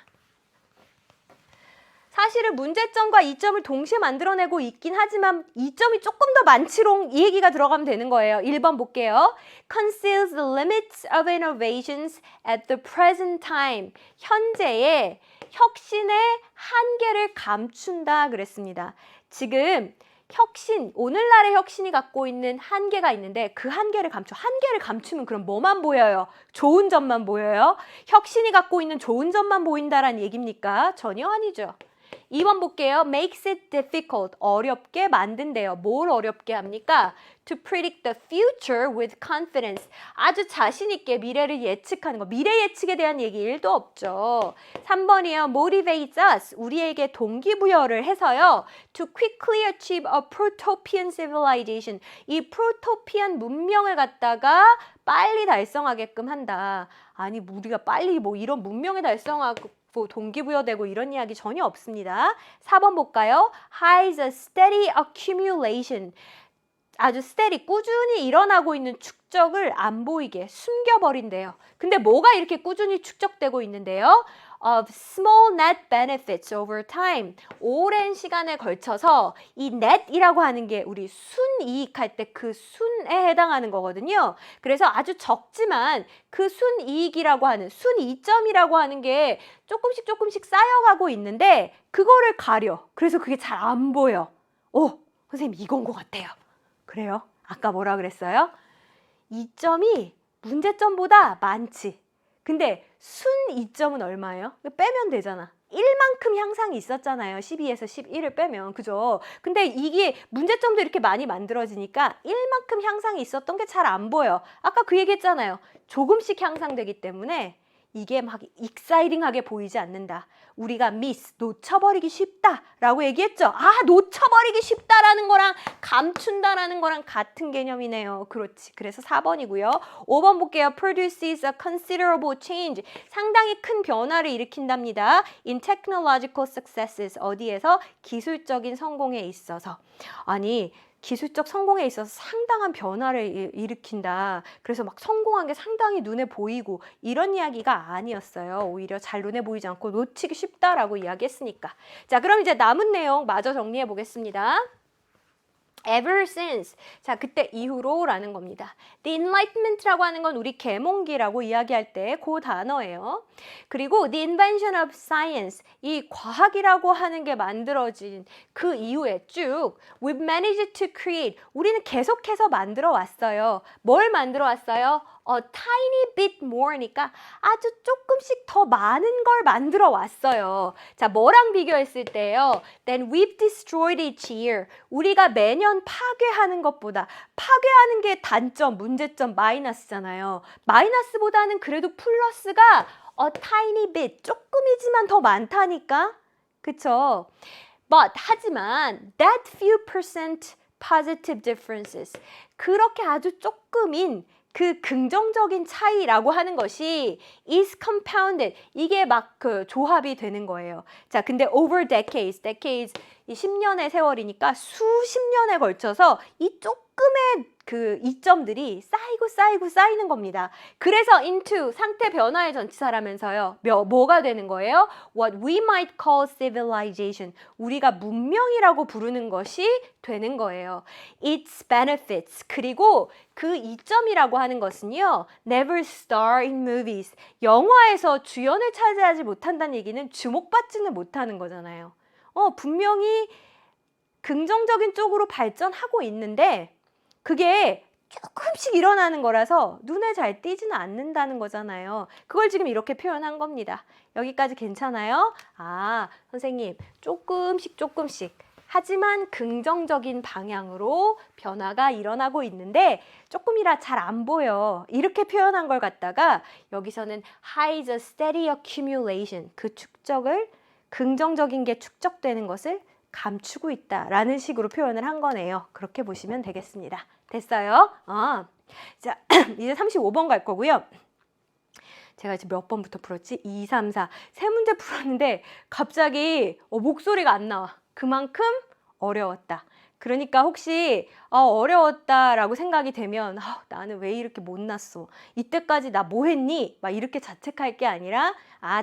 사실은 문제점과 이점을 동시에 만들어내고 있긴 하지만 이점이 조금 더 많지롱 이 얘기가 들어가면 되는 거예요. 1번 볼게요. Conceals the limits of innovations at the present time. 현재의 혁신의 한계를 감춘다 그랬습니다. 지금 혁신, 오늘날의 혁신이 갖고 있는 한계가 있는데 그 한계를 감추면 그럼 뭐만 보여요? 좋은 점만 보여요? 혁신이 갖고 있는 좋은 점만 보인다라는 얘기입니까? 전혀 아니죠. 2번 볼게요. Makes it difficult. 어렵게 만든대요. 뭘 어렵게 합니까? To predict the future with confidence. 아주 자신 있게 미래를 예측하는 거. 미래 예측에 대한 얘기 1도 없죠. 3번이요. Motivates us. 우리에게 동기부여를 해서요. To quickly achieve a protopian civilization. 이 프로토피안 문명을 갖다가 빨리 달성하게끔 한다. 아니 우리가 빨리 뭐 이런 문명을 달성하고 동기부여되고 이런 이야기 전혀 없습니다. 4번 볼까요? Highs a steady accumulation. 아주 steady, 꾸준히 일어나고 있는 축적을 안 보이게 숨겨버린대요. 근데 뭐가 이렇게 꾸준히 축적되고 있는데요? Of small net benefits over time. 오랜 시간에 걸쳐서 이 net이라고 하는 게 우리 순이익 할 때 그 순에 해당하는 거거든요. 그래서 아주 적지만 그 순이익이라고 하는 순이점이라고 하는 게 조금씩 쌓여가고 있는데 그거를 가려. 그래서 그게 잘 안 보여. 선생님 이건 것 같아요. 그래요? 아까 뭐라 그랬어요? 이점이 문제점보다 많지. 근데 순 이점은 얼마예요? 빼면 되잖아. 1만큼 향상이 있었잖아요. 12에서 11을 빼면. 그죠? 근데 이게 문제점도 이렇게 많이 만들어지니까 1만큼 향상이 있었던 게 잘 안 보여. 아까 그 얘기 했잖아요. 조금씩 향상되기 때문에 이게 막 익사이팅하게 보이지 않는다. 우리가 놓쳐버리기 쉽다라고 얘기했죠. 놓쳐버리기 쉽다라는 거랑 감춘다라는 거랑 같은 개념이네요. 그렇지. 그래서 4번이고요. 5번 볼게요. Produces a considerable change. 상당히 큰 변화를 일으킨답니다. In technological successes. 어디에서? 기술적인 성공에 있어서. 아니 기술적 성공에 있어서 상당한 변화를 일으킨다. 그래서 막 성공한 게 상당히 눈에 보이고 이런 이야기가 아니었어요. 오히려 잘 눈에 보이지 않고 놓치기 쉽다라고 이야기했으니까. 자, 그럼 이제 남은 내용 마저 정리해 보겠습니다. Ever since. 자, 그때 이후로 라는 겁니다. The Enlightenment라고 하는 건 우리 계몽기라고 이야기할 때 그 단어예요. 그리고 The invention of science. 이 과학이라고 하는 게 만들어진 그 이후에 쭉 We've managed to create. 우리는 계속해서 만들어 왔어요. 뭘 만들어 왔어요? A tiny bit more니까 아주 조금씩 더 많은 걸 만들어 왔어요. 자, 뭐랑 비교했을 때요? Then we've destroyed each year. 우리가 매년 파괴하는 것보다 파괴하는 게 단점, 문제점, 마이너스잖아요. 마이너스보다는 그래도 플러스가 a tiny bit, 조금이지만 더 많다니까. 그쵸? But 하지만 that few percent positive differences. 그렇게 아주 조금인 그 긍정적인 차이라고 하는 것이 is compounded. 이게 막 그 조합이 되는 거예요. 자, 근데 over decades 이 10년의 세월이니까 수십 년에 걸쳐서 이 조금의 그 이점들이 쌓이는 겁니다. 그래서 into 상태 변화의 전치사라면서요. 뭐가 되는 거예요? What we might call civilization. 우리가 문명이라고 부르는 것이 되는 거예요. Its benefits. 그리고 그 이점이라고 하는 것은요. Never star in movies. 영화에서 주연을 차지하지 못한다는 얘기는 주목받지는 못하는 거잖아요. 분명히 긍정적인 쪽으로 발전하고 있는데 그게 조금씩 일어나는 거라서 눈에 잘 띄지는 않는다는 거잖아요. 그걸 지금 이렇게 표현한 겁니다. 여기까지 괜찮아요? 아, 선생님, 조금씩 하지만 긍정적인 방향으로 변화가 일어나고 있는데 조금이라 잘 안 보여. 이렇게 표현한 걸 갖다가 여기서는 hides a steady accumulation. 그 축적을 긍정적인 게 축적되는 것을 감추고 있다라는 식으로 표현을 한 거네요. 그렇게 보시면 되겠습니다. 됐어요? 자, 이제 35번 갈 거고요. 제가 지금 몇 번부터 풀었지? 2, 3, 4. 세 문제 풀었는데 갑자기 목소리가 안 나와. 그만큼 어려웠다. 그러니까 혹시 어려웠다라고 생각이 되면 나는 왜 이렇게 못났어? 이때까지 나 뭐 했니? 막 이렇게 자책할 게 아니라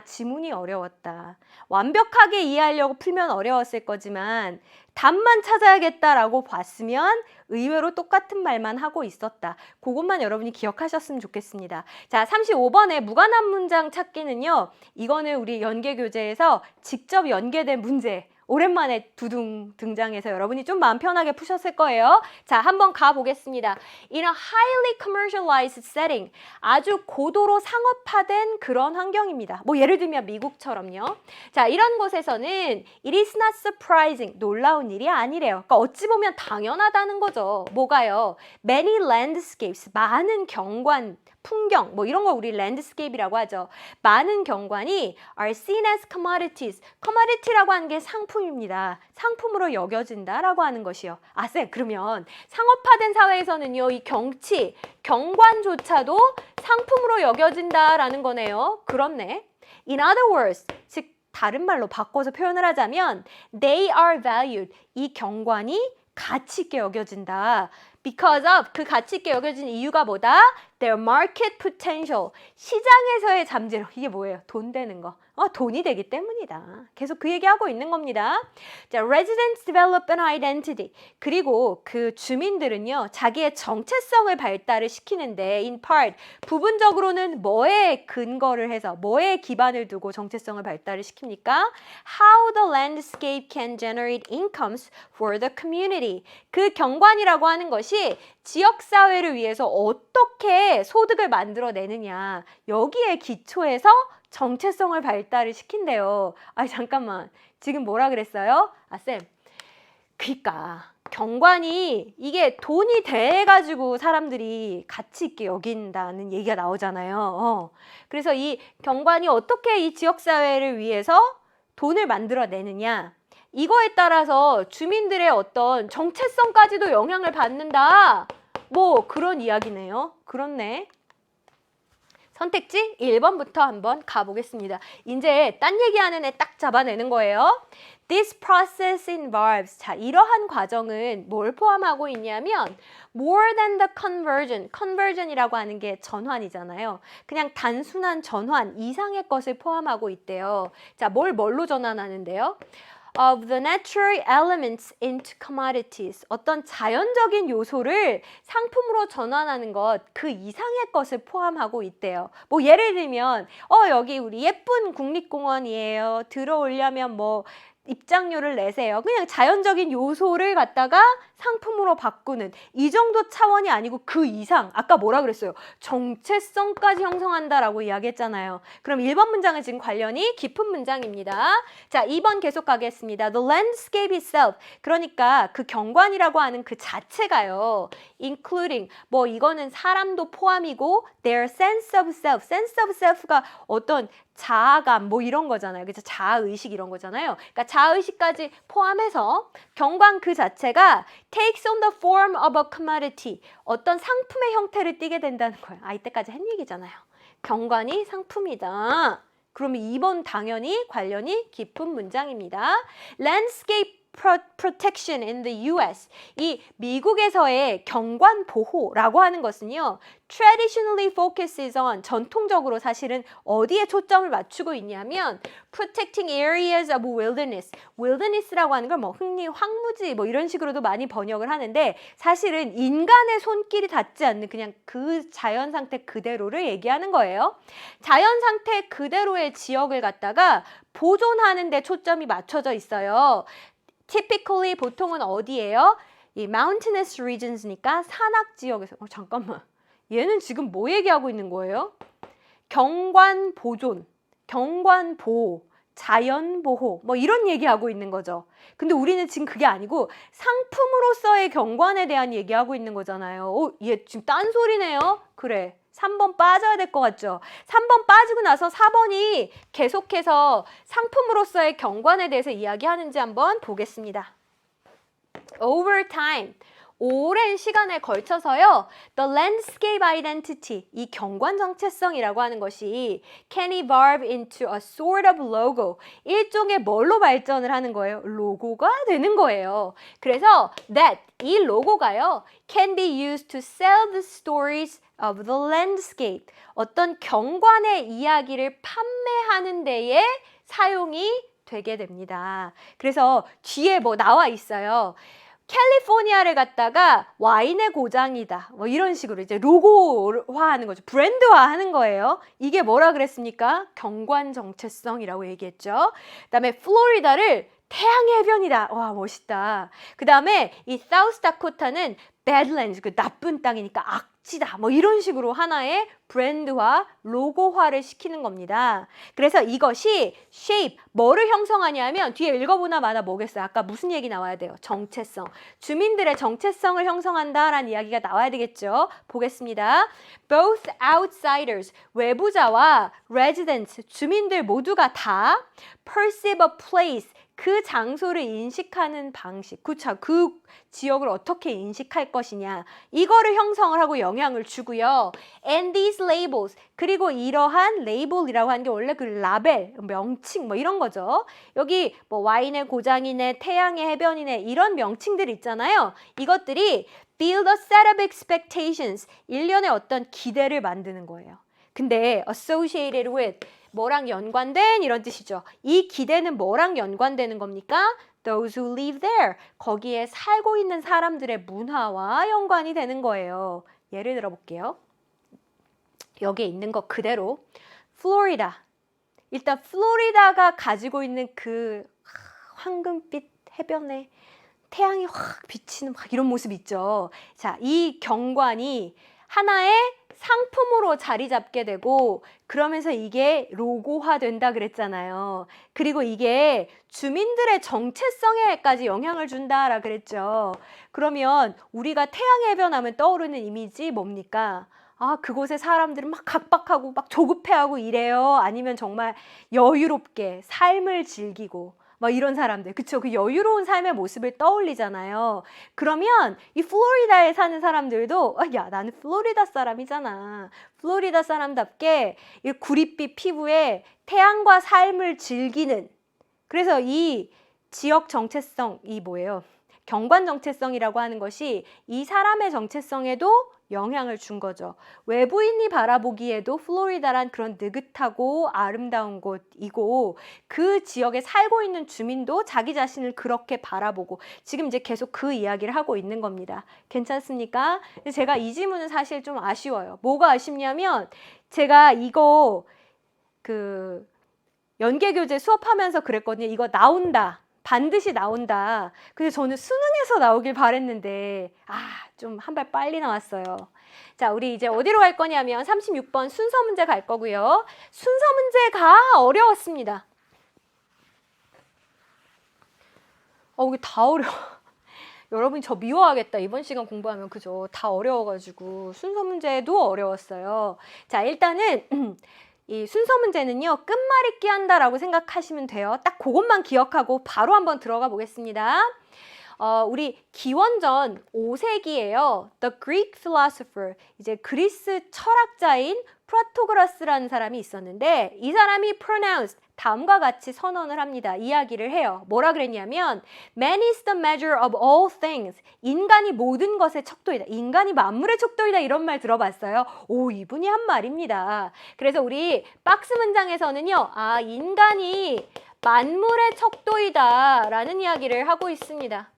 지문이 어려웠다. 완벽하게 이해하려고 풀면 어려웠을 거지만 답만 찾아야겠다라고 봤으면 의외로 똑같은 말만 하고 있었다. 그것만 여러분이 기억하셨으면 좋겠습니다. 자, 35번에 무관한 문장 찾기는요. 이거는 우리 연계교재에서 직접 연계된 문제. 오랜만에 두둥 등장해서 여러분이 좀 마음 편하게 푸셨을 거예요. 자, 한번 가보겠습니다. In a highly commercialized setting, 아주 고도로 상업화된 그런 환경입니다. 뭐 예를 들면 미국처럼요. 자, 이런 곳에서는 it is not surprising, 놀라운 일이 아니래요. 그러니까 어찌 보면 당연하다는 거죠. 뭐가요? Many landscapes, 많은 경관, 풍경, 뭐 이런 거 우리 랜드스케이프라고 하죠. 많은 경관이 are seen as commodities. commodity라고 하는 게 상품입니다. 상품으로 여겨진다라고 하는 것이요. 쌤, 그러면 상업화된 사회에서는요, 이 경치, 경관조차도 상품으로 여겨진다라는 거네요. 그렇네. In other words, 즉 다른 말로 바꿔서 표현을 하자면 they are valued. 이 경관이 가치 있게 여겨진다. Because of, 그 가치 있게 여겨진 이유가 뭐다? Their market potential. 시장에서의 잠재력. 이게 뭐예요? 돈 되는 거. 돈이 되기 때문이다. 계속 그 얘기하고 있는 겁니다. 자, residents develop an identity. 그리고 그 주민들은요, 자기의 정체성을 발달을 시키는데, in part, 부분적으로는 뭐에 근거를 해서, 뭐에 기반을 두고 정체성을 발달을 시킵니까? How the landscape can generate incomes for the community. 그 경관이라고 하는 것이 지역사회를 위해서 어떻게 소득을 만들어내느냐. 여기에 기초해서 정체성을 발달을 시킨대요. 잠깐만. 지금 뭐라 그랬어요? 쌤. 그러니까 경관이 이게 돈이 돼가지고 사람들이 가치 있게 여긴다는 얘기가 나오잖아요. 그래서 이 경관이 어떻게 이 지역사회를 위해서 돈을 만들어내느냐. 이거에 따라서 주민들의 어떤 정체성까지도 영향을 받는다. 뭐 그런 이야기네요. 그렇네. 선택지 1번부터 한번 가보겠습니다. 이제 딴 얘기하는 애 딱 잡아내는 거예요. This process involves. 자, 이러한 과정은 뭘 포함하고 있냐면 more than the conversion. conversion이라고 하는 게 전환이잖아요. 그냥 단순한 전환 이상의 것을 포함하고 있대요. 자, 뭘로 전환하는데요? Of the natural elements into commodities. 어떤 자연적인 요소를 상품으로 전환하는 것, 그 이상의 것을 포함하고 있대요. 뭐 예를 들면 여기 우리 예쁜 국립공원이에요. 들어오려면 뭐 입장료를 내세요. 그냥 자연적인 요소를 갖다가 상품으로 바꾸는 이 정도 차원이 아니고 그 이상. 아까 뭐라 그랬어요? 정체성까지 형성한다라고 이야기했잖아요. 그럼 1번 문장은 지금 관련이 깊은 문장입니다. 자, 2번 계속 가겠습니다. The landscape itself. 그러니까 그 경관이라고 하는 그 자체가요. Including. 뭐 이거는 사람도 포함이고 their sense of self. sense of self가 어떤 자아감 뭐 이런 거잖아요. 그래서 자아의식 이런 거잖아요. 그러니까 자아의식까지 포함해서 경관 그 자체가 takes on the form of a commodity. 어떤 상품의 형태를 띠게 된다는 거예요. 아, 이때까지 한 얘기잖아요. 경관이 상품이다. 그러면 2번 당연히 관련이 깊은 문장입니다. Landscape protection in the US. 이 미국에서의 경관 보호라고 하는 것은요. traditionally focuses on, 전통적으로 사실은 어디에 초점을 맞추고 있냐면 protecting areas of wilderness. wilderness라고 하는 걸 뭐 흑리, 황무지 뭐 이런 식으로도 많이 번역을 하는데 사실은 인간의 손길이 닿지 않는 그냥 그 자연 상태 그대로를 얘기하는 거예요. 자연 상태 그대로의 지역을 갖다가 보존하는 데 초점이 맞춰져 있어요. typically 보통은 어디예요? 이 mountainous regions니까 산악 지역에서. 잠깐만. 얘는 지금 뭐 얘기하고 있는 거예요? 경관 보존, 경관 보호, 자연 보호 뭐 이런 얘기하고 있는 거죠. 근데 우리는 지금 그게 아니고 상품으로서의 경관에 대한 얘기하고 있는 거잖아요. 얘 지금 딴소리네요. 그래. 3번 빠져야 될 것 같죠? 3번 빠지고 나서 4번이 계속해서 상품으로서의 경관에 대해서 이야기하는지 한번 보겠습니다. Over time, 오랜 시간에 걸쳐서요. The landscape identity, 이 경관 정체성이라고 하는 것이 can evolve into a sort of logo, 일종의 뭘로 발전을 하는 거예요? 로고가 되는 거예요. 그래서 that, 이 로고가요. can be used to sell the stories of the landscape, 어떤 경관의 이야기를 판매하는 데에 사용이 되게 됩니다. 그래서 뒤에 뭐 나와 있어요. 캘리포니아를 갖다가 와인의 고장이다. 뭐 이런 식으로 이제 로고화하는 거죠. 브랜드화하는 거예요. 이게 뭐라 그랬습니까? 경관 정체성이라고 얘기했죠. 그다음에 플로리다를 태양의 해변이다. 와, 멋있다. 그다음에 이 사우스 다코타는 badlands, 그 나쁜 땅이니까 악지다. 뭐 이런 식으로 하나의 브랜드화, 로고화를 시키는 겁니다. 그래서 이것이 shape, 뭐를 형성하냐면 뒤에 읽어보나 마나 뭐겠어요? 아까 무슨 얘기 나와야 돼요? 정체성. 주민들의 정체성을 형성한다라는 이야기가 나와야 되겠죠? 보겠습니다. Both outsiders, 외부자와 residents, 주민들 모두가 다 perceive a place, 그 장소를 인식하는 방식, 그쵸? 그 지역을 어떻게 인식할 것이냐, 이거를 형성을 하고 영향을 주고요. And these labels, 그리고 이러한 레이블이라고 하는 게 원래 그 라벨, 명칭 뭐 이런 거죠. 여기 뭐 와인의 고장이네, 태양의 해변이네 이런 명칭들 있잖아요. 이것들이 build a set of expectations, 일련의 어떤 기대를 만드는 거예요. 근데 associated with, 뭐랑 연관된 이런 뜻이죠. 이 기대는 뭐랑 연관되는 겁니까? Those who live there. 거기에 살고 있는 사람들의 문화와 연관이 되는 거예요. 예를 들어 볼게요. 여기에 있는 거 그대로. 플로리다. 일단 플로리다가 가지고 있는 그 황금빛 해변에 태양이 확 비치는 막 이런 모습 있죠. 자, 이 경관이 하나의 상품으로 자리 잡게 되고 그러면서 이게 로고화 된다 그랬잖아요. 그리고 이게 주민들의 정체성에까지 영향을 준다라 그랬죠. 그러면 우리가 태양의 해변 하면 떠오르는 이미지 뭡니까? 아, 그곳에 사람들은 막 각박하고 막 조급해하고 이래요? 아니면 정말 여유롭게 삶을 즐기고 막 이런 사람들, 그쵸? 그 여유로운 삶의 모습을 떠올리잖아요. 그러면 이 플로리다에 사는 사람들도 야, 나는 플로리다 사람이잖아. 플로리다 사람답게 이 구릿빛 피부에 태양과 삶을 즐기는, 그래서 이 지역 정체성, 이 뭐예요? 경관 정체성이라고 하는 것이 이 사람의 정체성에도 영향을 준 거죠. 외부인이 바라보기에도 플로리다란 그런 느긋하고 아름다운 곳이고 그 지역에 살고 있는 주민도 자기 자신을 그렇게 바라보고 지금 이제 계속 그 이야기를 하고 있는 겁니다. 괜찮습니까? 근데 제가 이 질문은 사실 좀 아쉬워요. 뭐가 아쉽냐면 제가 이거 그 연계교재 수업하면서 그랬거든요. 이거 나온다. 반드시 나온다. 근데 저는 수능에서 나오길 바랬는데 좀 한 발 빨리 나왔어요. 자, 우리 이제 어디로 갈 거냐면 36번 순서 문제 갈 거고요. 순서 문제가 어려웠습니다. 이게 다 어려워. 여러분 저 미워하겠다. 이번 시간 공부하면 그죠? 다 어려워가지고 순서 문제도 어려웠어요. 자, 일단은 이 순서 문제는요, 끝말잇기 한다라고 생각하시면 돼요. 딱 그것만 기억하고 바로 한번 들어가 보겠습니다. 우리 기원전 5세기에요. The Greek philosopher, 이제 그리스 철학자인 프라토그라스라는 사람이 있었는데 이 사람이 pronounced, 다음과 같이 선언을 합니다. 이야기를 해요. 뭐라 그랬냐면 Man is the measure of all things. 인간이 모든 것의 척도이다. 인간이 만물의 척도이다. 이런 말 들어봤어요? 오, 이분이 한 말입니다. 그래서 우리 박스 문장에서는요. 아, 인간이 만물의 척도이다 라는 이야기를 하고 있습니다.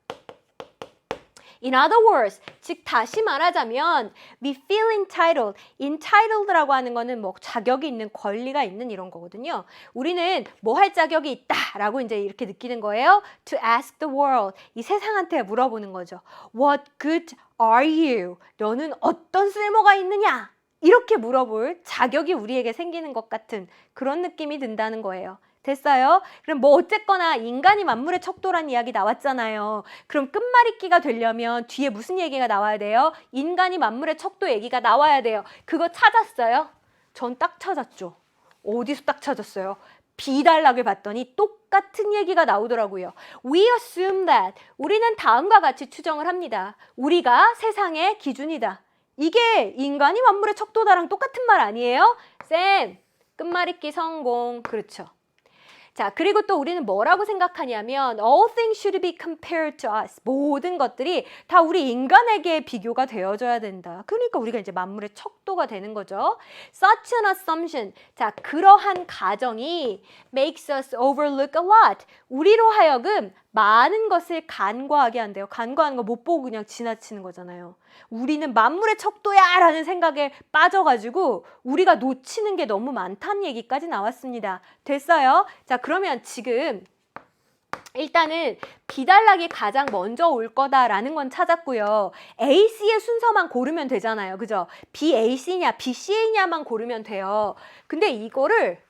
In other words, 즉 다시 말하자면 we feel entitled. entitled라고 하는 거는 뭐 자격이 있는, 권리가 있는 이런 거거든요. 우리는 뭐 할 자격이 있다라고 이제 이렇게 느끼는 거예요. To ask the world. 이 세상한테 물어보는 거죠. What good are you? 너는 어떤 쓸모가 있느냐? 이렇게 물어볼 자격이 우리에게 생기는 것 같은 그런 느낌이 든다는 거예요. 됐어요? 그럼 뭐 어쨌거나 인간이 만물의 척도란 이야기 나왔잖아요. 그럼 끝말잇기가 되려면 뒤에 무슨 얘기가 나와야 돼요? 인간이 만물의 척도 얘기가 나와야 돼요. 그거 찾았어요? 전 딱 찾았죠. 어디서 딱 찾았어요? 비단락을 봤더니 똑같은 얘기가 나오더라고요. We assume that. 우리는 다음과 같이 추정을 합니다. 우리가 세상의 기준이다. 이게 인간이 만물의 척도다랑 똑같은 말 아니에요? 쌤, 끝말잇기 성공. 그렇죠. 자, 그리고 또 우리는 뭐라고 생각하냐면 all things should be compared to us. 모든 것들이 다 우리 인간에게 비교가 되어져야 된다. 그러니까 우리가 이제 만물의 척도가 되는 거죠. Such an assumption. 자, 그러한 가정이 makes us overlook a lot. 우리로 하여금 많은 것을 간과하게 한대요. 간과하는 거 못 보고 그냥 지나치는 거잖아요. 우리는 만물의 척도야 라는 생각에 빠져가지고 우리가 놓치는 게 너무 많다는 얘기까지 나왔습니다. 됐어요? 자, 그러면 지금 일단은 B단락이 가장 먼저 올 거다라는 건 찾았고요. AC의 순서만 고르면 되잖아요. 그죠? BAC냐 BCA냐만 고르면 돼요. 근데 이거를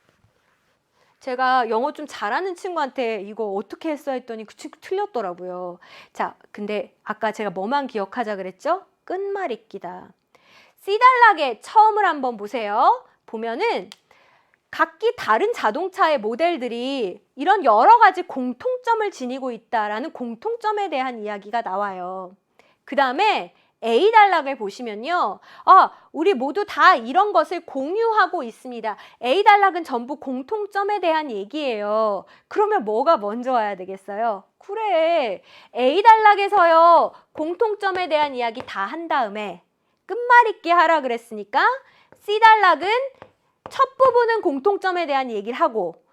제가 영어 좀 잘하는 친구한테 이거 어떻게 했어 했더니 그 친구 틀렸더라고요. 자, 근데 아까 제가 뭐만 기억하자 그랬죠? 끝말잇기다. C단락의 처음을 한번 보세요. 보면은 각기 다른 자동차의 모델들이 이런 여러 가지 공통점을 지니고 있다라는 공통점에 대한 이야기가 나와요. 그 다음에 A단락을 보시면요. 우리 모두 다 이런 것을 공유하고 있습니다. A단락은 전부 공통점에 대한 얘기예요. 그러면 뭐가 먼저 와야 되겠어요? 그래. A단락에서요. 공통점에 대한 이야기 다 한 다음에 끝말잇기 하라 그랬으니까 C단락은 첫 부분은 공통점에 대한 얘기를 하고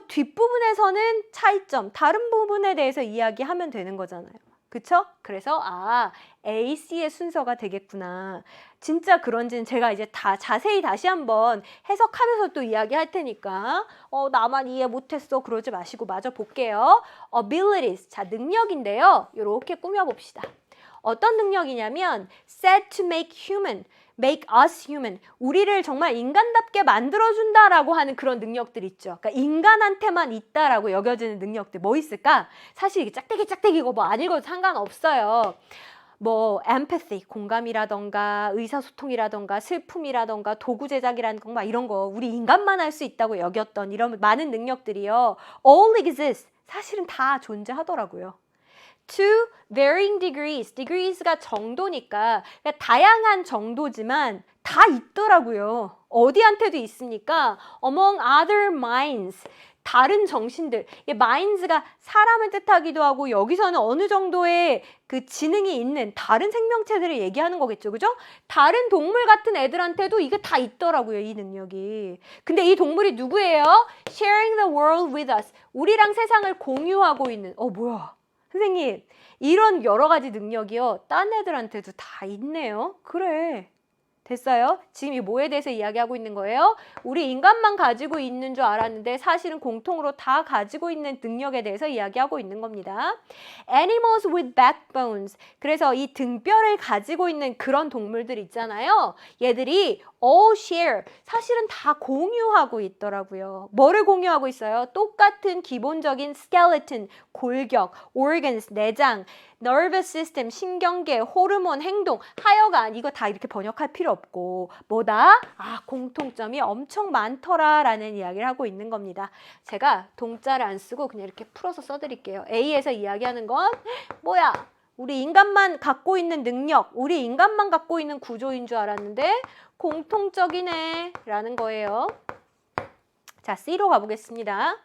뒷부분에서는 차이점, 다른 부분에 대해서 이야기하면 되는 거잖아요. 그쵸? 그래서 A, C의 순서가 되겠구나. 진짜 그런지는 제가 이제 다 자세히 다시 한번 해석하면서 또 이야기할 테니까 나만 이해 못했어 그러지 마시고 마저 볼게요. Abilities, 자 능력인데요. 이렇게 꾸며봅시다. 어떤 능력이냐면 said to make human, make us human. 우리를 정말 인간답게 만들어준다라고 하는 그런 능력들 있죠. 그러니까 인간한테만 있다라고 여겨지는 능력들 뭐 있을까? 사실 이게 짝대기고 뭐 안 읽어도 상관없어요. 뭐 empathy, 공감이라던가 의사소통이라던가 슬픔이라던가 도구 제작이라던가 이런 거 우리 인간만 할 수 있다고 여겼던 이런 많은 능력들이요. all exist. 사실은 다 존재하더라고요. To varying degrees, degrees가 정도니까 다양한 정도지만 다 있더라고요. 어디한테도 있으니까 among other minds, 다른 정신들. minds가 사람을 뜻하기도 하고 여기서는 어느 정도의 그 지능이 있는 다른 생명체들을 얘기하는 거겠죠. 그죠? 다른 동물 같은 애들한테도 이게 다 있더라고요. 이 능력이. 근데 이 동물이 누구예요? Sharing the world with us. 우리랑 세상을 공유하고 있는. 뭐야? 선생님, 이런 여러 가지 능력이요. 딴 애들한테도 다 있네요. 그래. 됐어요? 지금 이 뭐에 대해서 이야기하고 있는 거예요? 우리 인간만 가지고 있는 줄 알았는데 사실은 공통으로 다 가지고 있는 능력에 대해서 이야기하고 있는 겁니다. Animals with backbones. 그래서 이 등뼈를 가지고 있는 그런 동물들 있잖아요. 얘들이 all share. 사실은 다 공유하고 있더라고요. 뭐를 공유하고 있어요? 똑같은 기본적인 skeleton, 골격, organs, 내장, nervous system, 신경계, 호르몬, 행동, 하여간 이거 다 이렇게 번역할 필요 없고 뭐다? 아, 공통점이 엄청 많더라라는 이야기를 하고 있는 겁니다. 제가 동자를 안 쓰고 그냥 이렇게 풀어서 써드릴게요. A에서 이야기하는 건 뭐야? 우리 인간만 갖고 있는 능력, 우리 인간만 갖고 있는 구조인 줄 알았는데 공통적이네 라는 거예요. 자, C로 가보겠습니다.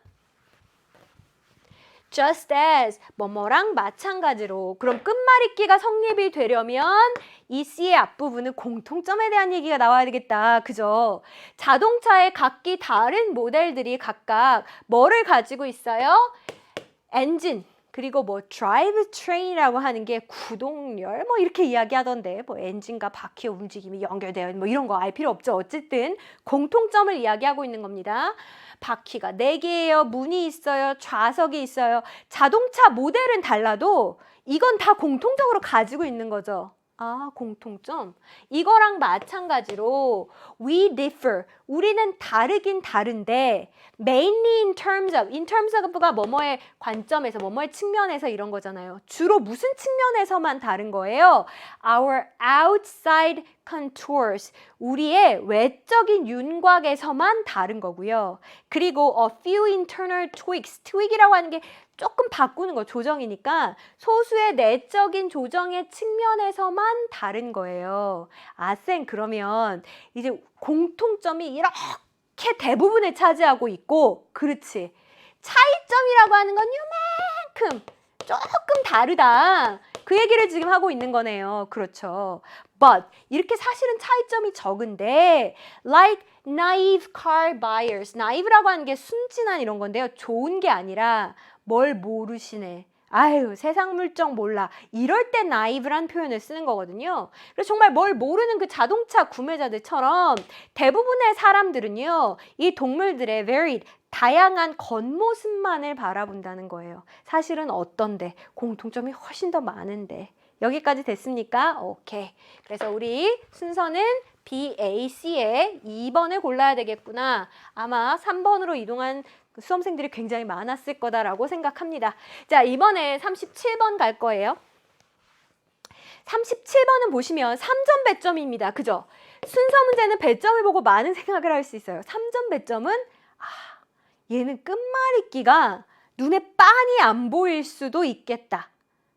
Just as, 뭐뭐랑 마찬가지로. 그럼 끝말잇기가 성립이 되려면 이 C의 앞부분은 공통점에 대한 얘기가 나와야 되겠다. 그죠? 자동차의 각기 다른 모델들이 각각 뭐를 가지고 있어요? 엔진, 그리고 뭐 drive train이라고 하는 게 구동열 뭐 이렇게 이야기하던데 뭐 엔진과 바퀴의 움직임이 연결되어 있는 뭐 이런 거 알 필요 없죠. 어쨌든 공통점을 이야기하고 있는 겁니다. 바퀴가 4개예요. 문이 있어요. 좌석이 있어요. 자동차 모델은 달라도 이건 다 공통적으로 가지고 있는 거죠. 아, 공통점. 이거랑 마찬가지로 we differ. 우리는 다르긴 다른데 mainly in terms of가 뭐뭐의 관점에서, 뭐뭐의 측면에서 이런 거잖아요. 주로 무슨 측면에서만 다른 거예요? Our outside contours. 우리의 외적인 윤곽에서만 다른 거고요. 그리고 a few internal tweaks. tweak이라고 하는 게 조금 바꾸는 거, 조정이니까 소수의 내적인 조정의 측면에서만 다른 거예요. 아, 쌤, 그러면 이제 공통점이 이렇게 대부분을 차지하고 있고, 그렇지. 차이점이라고 하는 건 요만큼 조금 다르다. 그 얘기를 지금 하고 있는 거네요. 그렇죠. But 이렇게 사실은 차이점이 적은데 like naive car buyers. naive라고 하는 게 순진한 이런 건데요. 좋은 게 아니라 뭘 모르시네. 아유, 세상 물정 몰라. 이럴 때 naive란 표현을 쓰는 거거든요. 그래서 정말 뭘 모르는 그 자동차 구매자들처럼 대부분의 사람들은요, 이 동물들의 varied, 다양한 겉모습만을 바라본다는 거예요. 사실은 어떤데? 공통점이 훨씬 더 많은데. 여기까지 됐습니까? 오케이. 그래서 우리 순서는 B, A, C에 2번을 골라야 되겠구나. 아마 3번으로 이동한 수험생들이 굉장히 많았을 거다라고 생각합니다. 자, 이번에 37번 갈 거예요. 37번은 보시면 3점 배점입니다. 그죠? 순서 문제는 배점을 보고 많은 생각을 할 수 있어요. 3점 배점은 얘는 끝말잇기가 눈에 빤히 안 보일 수도 있겠다.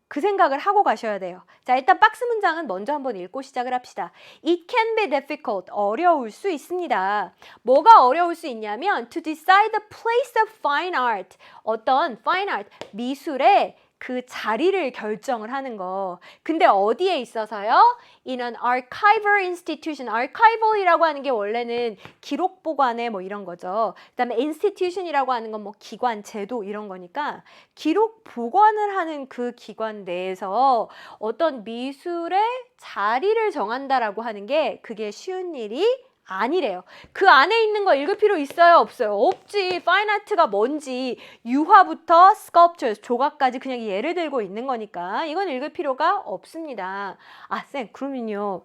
그 생각을 하고 가셔야 돼요. 자, 일단 박스 문장은 먼저 한번 읽고 시작을 합시다. It can be difficult. 어려울 수 있습니다. 뭐가 어려울 수 있냐면 to decide the place of fine art. 어떤 fine art, 미술의 그 자리를 결정을 하는 거. 근데 어디에 있어서요? In an archival institution. archival이라고 하는 게 원래는 기록 보관에 뭐 이런 거죠. 그다음에 institution이라고 하는 건 뭐 기관, 제도 이런 거니까 기록 보관을 하는 그 기관 내에서 어떤 미술의 자리를 정한다라고 하는 게 그게 쉬운 일이 아니래요. 그 안에 있는 거 읽을 필요 있어요? 없어요? 없지. 파인아트가 뭔지 유화부터 스culpture, 조각까지 그냥 예를 들고 있는 거니까 이건 읽을 필요가 없습니다. 아, 쌤, 그러면요.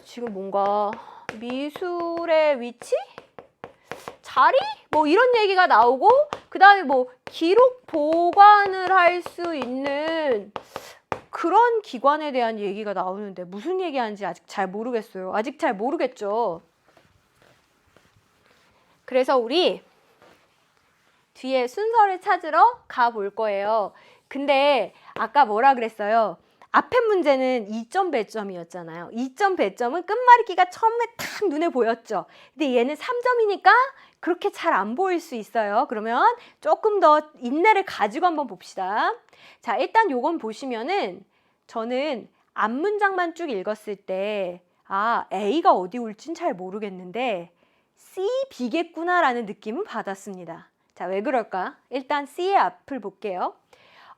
지금 뭔가 미술의 위치? 자리? 뭐 이런 얘기가 나오고 그 다음에 뭐 기록 보관을 할 수 있는 그런 기관에 대한 얘기가 나오는데 무슨 얘기하는지 아직 잘 모르겠어요. 아직 잘 모르겠죠. 그래서 우리 뒤에 순서를 찾으러 가볼 거예요. 근데 아까 뭐라 그랬어요? 앞에 문제는 2점 배점이었잖아요. 2점 배점은 끝말잇기가 처음에 탁 눈에 보였죠. 근데 얘는 3점이니까 그렇게 잘 안 보일 수 있어요. 그러면 조금 더 인내를 가지고 한번 봅시다. 자, 일단 요건 보시면은 저는 앞문장만 쭉 읽었을 때 A가 어디 올진 잘 모르겠는데 C, B겠구나라는 느낌은 받았습니다. 자, 왜 그럴까? 일단 C의 앞을 볼게요.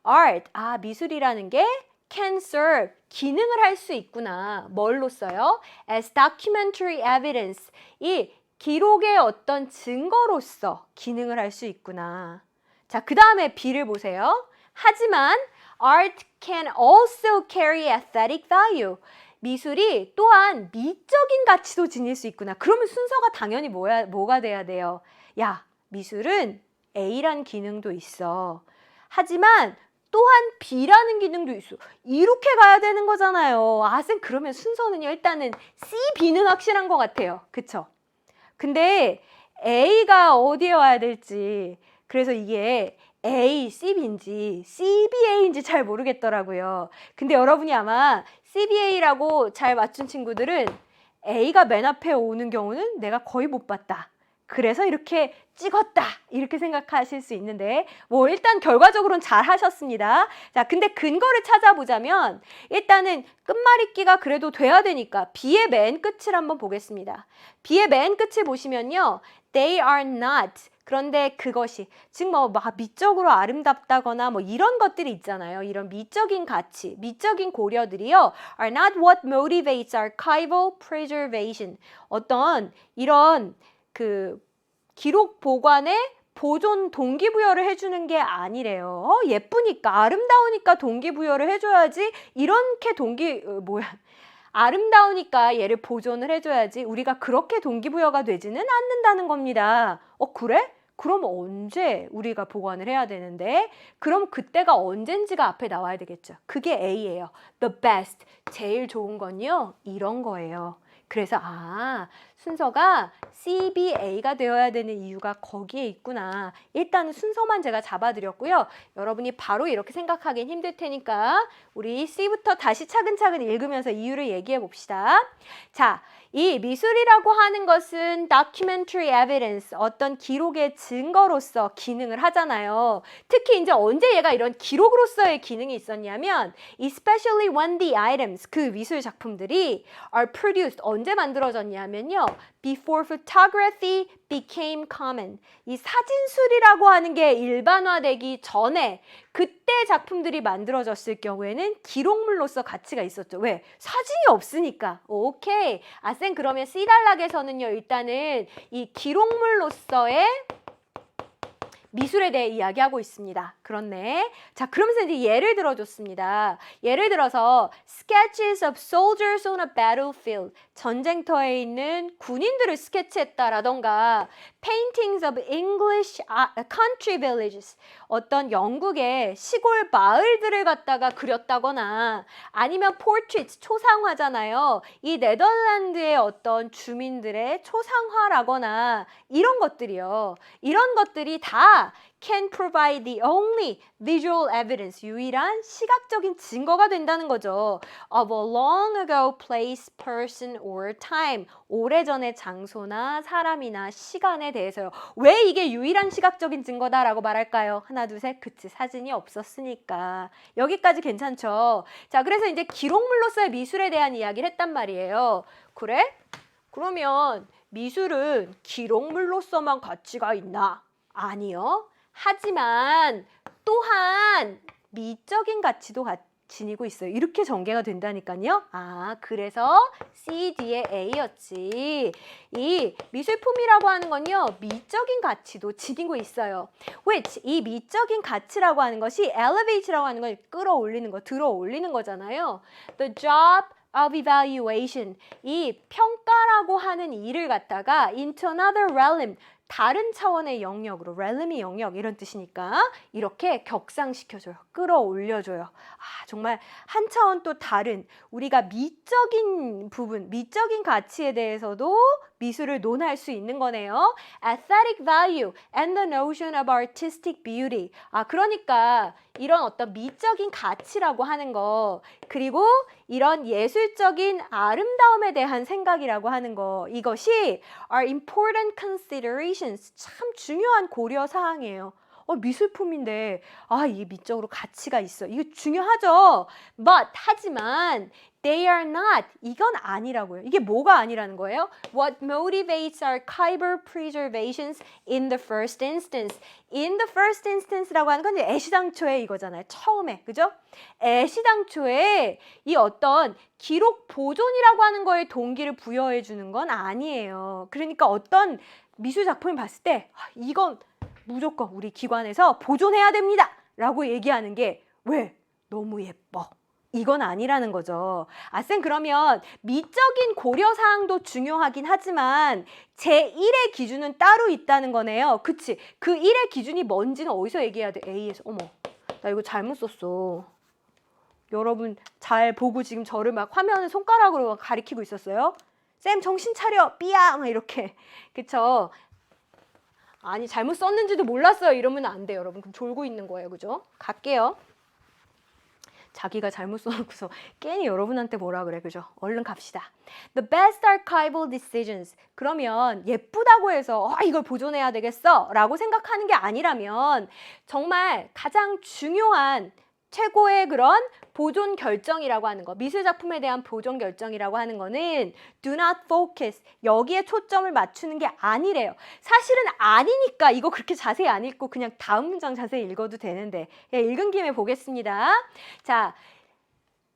Art, 미술이라는 게 can serve, 기능을 할 수 있구나. 뭘로 써요? As documentary evidence, 이 기록의 어떤 증거로서 기능을 할 수 있구나. 자, 그 다음에 B를 보세요. 하지만 art can also carry aesthetic value. 미술이 또한 미적인 가치도 지닐 수 있구나. 그러면 순서가 당연히 뭐가 돼야 돼요? 야, 미술은 A란 기능도 있어. 하지만 또한 B라는 기능도 있어. 이렇게 가야 되는 거잖아요. 아, 쌤 그러면 순서는요. 일단은 C, B는 확실한 것 같아요. 그쵸? 근데 A가 어디에 와야 될지 그래서 이게 A, CB인지 CBA인지 잘 모르겠더라고요. 근데 여러분이 아마 CBA라고 잘 맞춘 친구들은 A가 맨 앞에 오는 경우는 내가 거의 못 봤다. 그래서 이렇게 찍었다 이렇게 생각하실 수 있는데 뭐 일단 결과적으로는 잘 하셨습니다. 자, 근데 근거를 찾아보자면 일단은 끝말잇기가 그래도 돼야 되니까 B의 맨 끝을 한번 보겠습니다. B의 맨 끝을 보시면요. They are not. 그런데 그것이 즉 뭐 미적으로 아름답다거나 뭐 이런 것들이 있잖아요. 이런 미적인 가치, 미적인 고려들이요. are not what motivates archival preservation. 어떤 이런 그 기록 보관에 보존 동기부여를 해주는 게 아니래요. 예쁘니까 아름다우니까 동기부여를 해줘야지 이렇게 아름다우니까 얘를 보존을 해줘야지 우리가 그렇게 동기부여가 되지는 않는다는 겁니다. 그래? 그럼 언제 우리가 보관을 해야 되는데? 그럼 그때가 언젠지가 앞에 나와야 되겠죠. 그게 A예요. The best. 제일 좋은 건요. 이런 거예요. 그래서 순서가 CBA가 되어야 되는 이유가 거기에 있구나. 일단은 순서만 제가 잡아드렸고요. 여러분이 바로 이렇게 생각하기는 힘들 테니까 우리 C부터 다시 차근차근 읽으면서 이유를 얘기해 봅시다. 자, 이 미술이라고 하는 것은 documentary evidence, 어떤 기록의 증거로서 기능을 하잖아요. 특히 이제 언제 얘가 이런 기록으로서의 기능이 있었냐면 especially when the items, 그 미술 작품들이 are produced, 언제 만들어졌냐면요. before photography became common. 이 사진술이라고 하는 게 일반화되기 전에 그때 작품들이 만들어졌을 경우에는 기록물로서 가치가 있었죠. 왜? 사진이 없으니까. 오케이. 쌤 그러면 C단락에서는요. 일단은 이 기록물로서의 미술에 대해 이야기하고 있습니다. 그렇네. 자, 그러면서 이제 예를 들어줬습니다. 예를 들어서 sketches of soldiers on a battlefield. 전쟁터에 있는 군인들을 스케치했다라던가 paintings of English country villages. 어떤 영국의 시골 마을들을 갖다가 그렸다거나 아니면 portraits, 초상화잖아요. 이 네덜란드의 어떤 주민들의 초상화라거나 이런 것들이요. 이런 것들이 다 can provide the only visual evidence, 유일한 시각적인 증거가 된다는 거죠. of a long ago place, person or time. 오래전의 장소나 사람이나 시간에 대해서요. 왜 이게 유일한 시각적인 증거다라고 말할까요? 하나, 둘, 셋. 그치, 사진이 없었으니까. 여기까지 괜찮죠? 자, 그래서 이제 기록물로서의 미술에 대한 이야기를 했단 말이에요. 그래? 그러면 미술은 기록물로서만 가치가 있나? 아니요. 하지만 또한 미적인 가치도 지니고 있어요. 이렇게 전개가 된다니까요. 그래서 C, D의 A였지. 이 미술품이라고 하는 건요. 미적인 가치도 지니고 있어요. which, 이 미적인 가치라고 하는 것이 elevate라고 하는 건 끌어올리는 거, 들어올리는 거잖아요. The job of evaluation, 이 평가라고 하는 일을 갖다가 into another realm, 다른 차원의 영역으로, realm이 영역 이런 뜻이니까 이렇게 격상시켜줘요. 끌어올려줘요. 정말 한 차원 또 다른 우리가 미적인 부분, 미적인 가치에 대해서도 미술을 논할 수 있는 거네요. Aesthetic value and the notion of artistic beauty. 그러니까 이런 어떤 미적인 가치라고 하는 거, 그리고 이런 예술적인 아름다움에 대한 생각이라고 하는 거, 이것이 are important considerations. 참 중요한 고려 사항이에요. 미술품인데 이게 미적으로 가치가 있어. 이거 중요하죠. But 하지만 they are not. 이건 아니라고요. 이게 뭐가 아니라는 거예요? What motivates archival preservations in the first instance. In the first instance라고 하는 건 애시당초에 이거잖아요. 처음에. 그죠? 애시당초에 이 어떤 기록 보존이라고 하는 거에 동기를 부여해 주는 건 아니에요. 그러니까 어떤 미술 작품을 봤을 때 이건 무조건 우리 기관에서 보존해야 됩니다. 라고 얘기하는 게 왜? 너무 예뻐. 이건 아니라는 거죠. 쌤 그러면 미적인 고려사항도 중요하긴 하지만 제1의 기준은 따로 있다는 거네요. 그치? 그 1의 기준이 뭔지는 어디서 얘기해야 돼? A에서. 어머. 나 이거 잘못 썼어. 여러분 잘 보고 지금 저를 막 화면에 손가락으로 막 가리키고 있었어요. 쌤 정신 차려 삐야 막 이렇게. 그쵸? 아니 잘못 썼는지도 몰랐어요. 이러면 안 돼요 여러분. 그럼 졸고 있는 거예요. 그죠? 갈게요. 자기가 잘못 써놓고서 괜히 여러분한테 뭐라 그래. 그죠? 얼른 갑시다. The best archival decisions. 그러면 예쁘다고 해서 이걸 보존해야 되겠어 라고 생각하는 게 아니라면 정말 가장 중요한 최고의 그런 보존 결정이라고 하는 거, 미술 작품에 대한 보존 결정이라고 하는 거는 do not focus, 여기에 초점을 맞추는 게 아니래요. 사실은 아니니까 이거 그렇게 자세히 안 읽고 그냥 다음 문장 자세히 읽어도 되는데, 읽은 김에 보겠습니다. 자,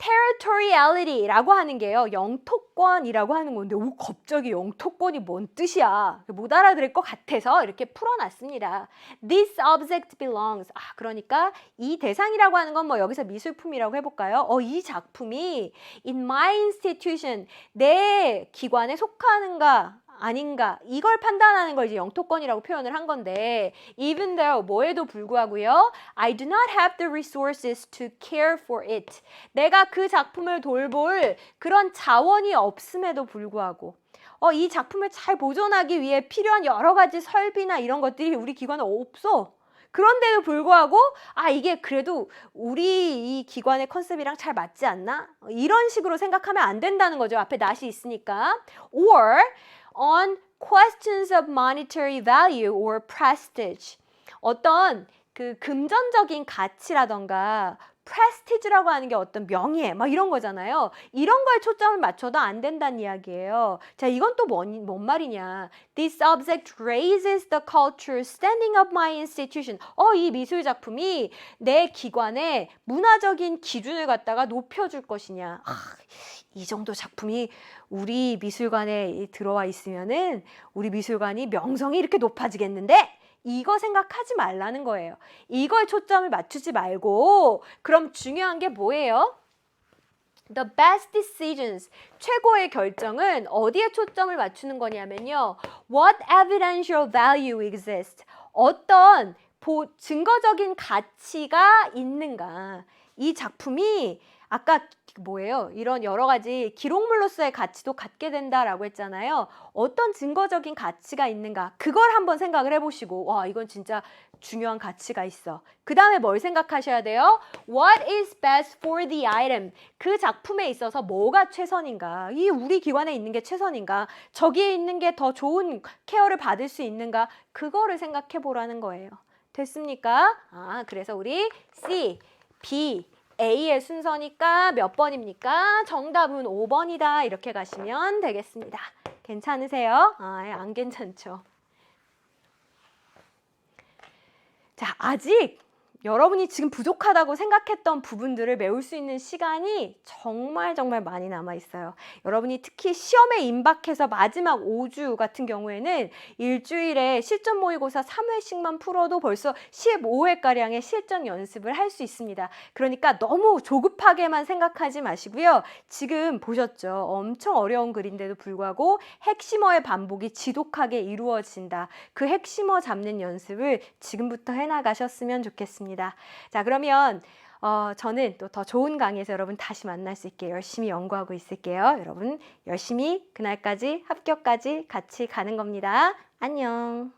territoriality라고 하는 게요, 영토권이라고 하는 건데, 오, 갑자기 영토권이 뭔 뜻이야? 못 알아들을 것 같아서 이렇게 풀어놨습니다. This object belongs. 그러니까 이 대상이라고 하는 건 뭐 여기서 미술품이라고 해볼까요? 이 작품이 in my institution, 내 기관에 속하는가 아닌가, 이걸 판단하는 걸 이제 영토권이라고 표현을 한 건데, even though 뭐에도 불구하고요, I do not have the resources to care for it. 내가 그 작품을 돌볼 그런 자원이 없음에도 불구하고, 이 작품을 잘 보존하기 위해 필요한 여러 가지 설비나 이런 것들이 우리 기관에 없어. 그런데도 불구하고 이게 그래도 우리 이 기관의 컨셉이랑 잘 맞지 않나? 이런 식으로 생각하면 안 된다는 거죠. 앞에 not이 있으니까. Or on questions of monetary value or prestige. 어떤 그 금전적인 가치라던가 prestige라고 하는 게 어떤 명예 막 이런 거잖아요. 이런 거에 초점을 맞춰도 안 된다는 이야기예요. 자, 이건 또 뭔 말이냐. This object raises the cultural standing of my institution. 이 미술 작품이 내 기관의 문화적인 기준을 갖다가 높여줄 것이냐. 이 정도 작품이 우리 미술관에 들어와 있으면은 우리 미술관이 명성이 이렇게 높아지겠는데? 이거 생각하지 말라는 거예요. 이거에 초점을 맞추지 말고, 그럼 중요한 게 뭐예요? The best decisions, 최고의 결정은 어디에 초점을 맞추는 거냐면요. What evidential value exists? 어떤 증거적인 가치가 있는가? 이 작품이 아까 뭐예요? 이런 여러 가지 기록물로서의 가치도 갖게 된다라고 했잖아요. 어떤 증거적인 가치가 있는가? 그걸 한번 생각을 해보시고, 와, 이건 진짜 중요한 가치가 있어. 그 다음에 뭘 생각하셔야 돼요? What is best for the item? 그 작품에 있어서 뭐가 최선인가? 이 우리 기관에 있는 게 최선인가? 저기에 있는 게 더 좋은 케어를 받을 수 있는가? 그거를 생각해 보라는 거예요. 됐습니까? 그래서 우리 C, B, A의 순서니까 몇 번입니까? 정답은 5번이다. 이렇게 가시면 되겠습니다. 괜찮으세요? 안 괜찮죠. 자, 아직 여러분이 지금 부족하다고 생각했던 부분들을 메울 수 있는 시간이 정말 많이 남아 있어요. 여러분이 특히 시험에 임박해서 마지막 5주 같은 경우에는 일주일에 실전 모의고사 3회씩만 풀어도 벌써 15회가량의 실전 연습을 할 수 있습니다. 그러니까 너무 조급하게만 생각하지 마시고요. 지금 보셨죠? 엄청 어려운 글인데도 불구하고 핵심어의 반복이 지독하게 이루어진다. 그 핵심어 잡는 연습을 지금부터 해나가셨으면 좋겠습니다. 자, 그러면 저는 또 더 좋은 강의에서 여러분 다시 만날 수 있게 열심히 연구하고 있을게요. 여러분 열심히 그날까지 합격까지 같이 가는 겁니다. 안녕.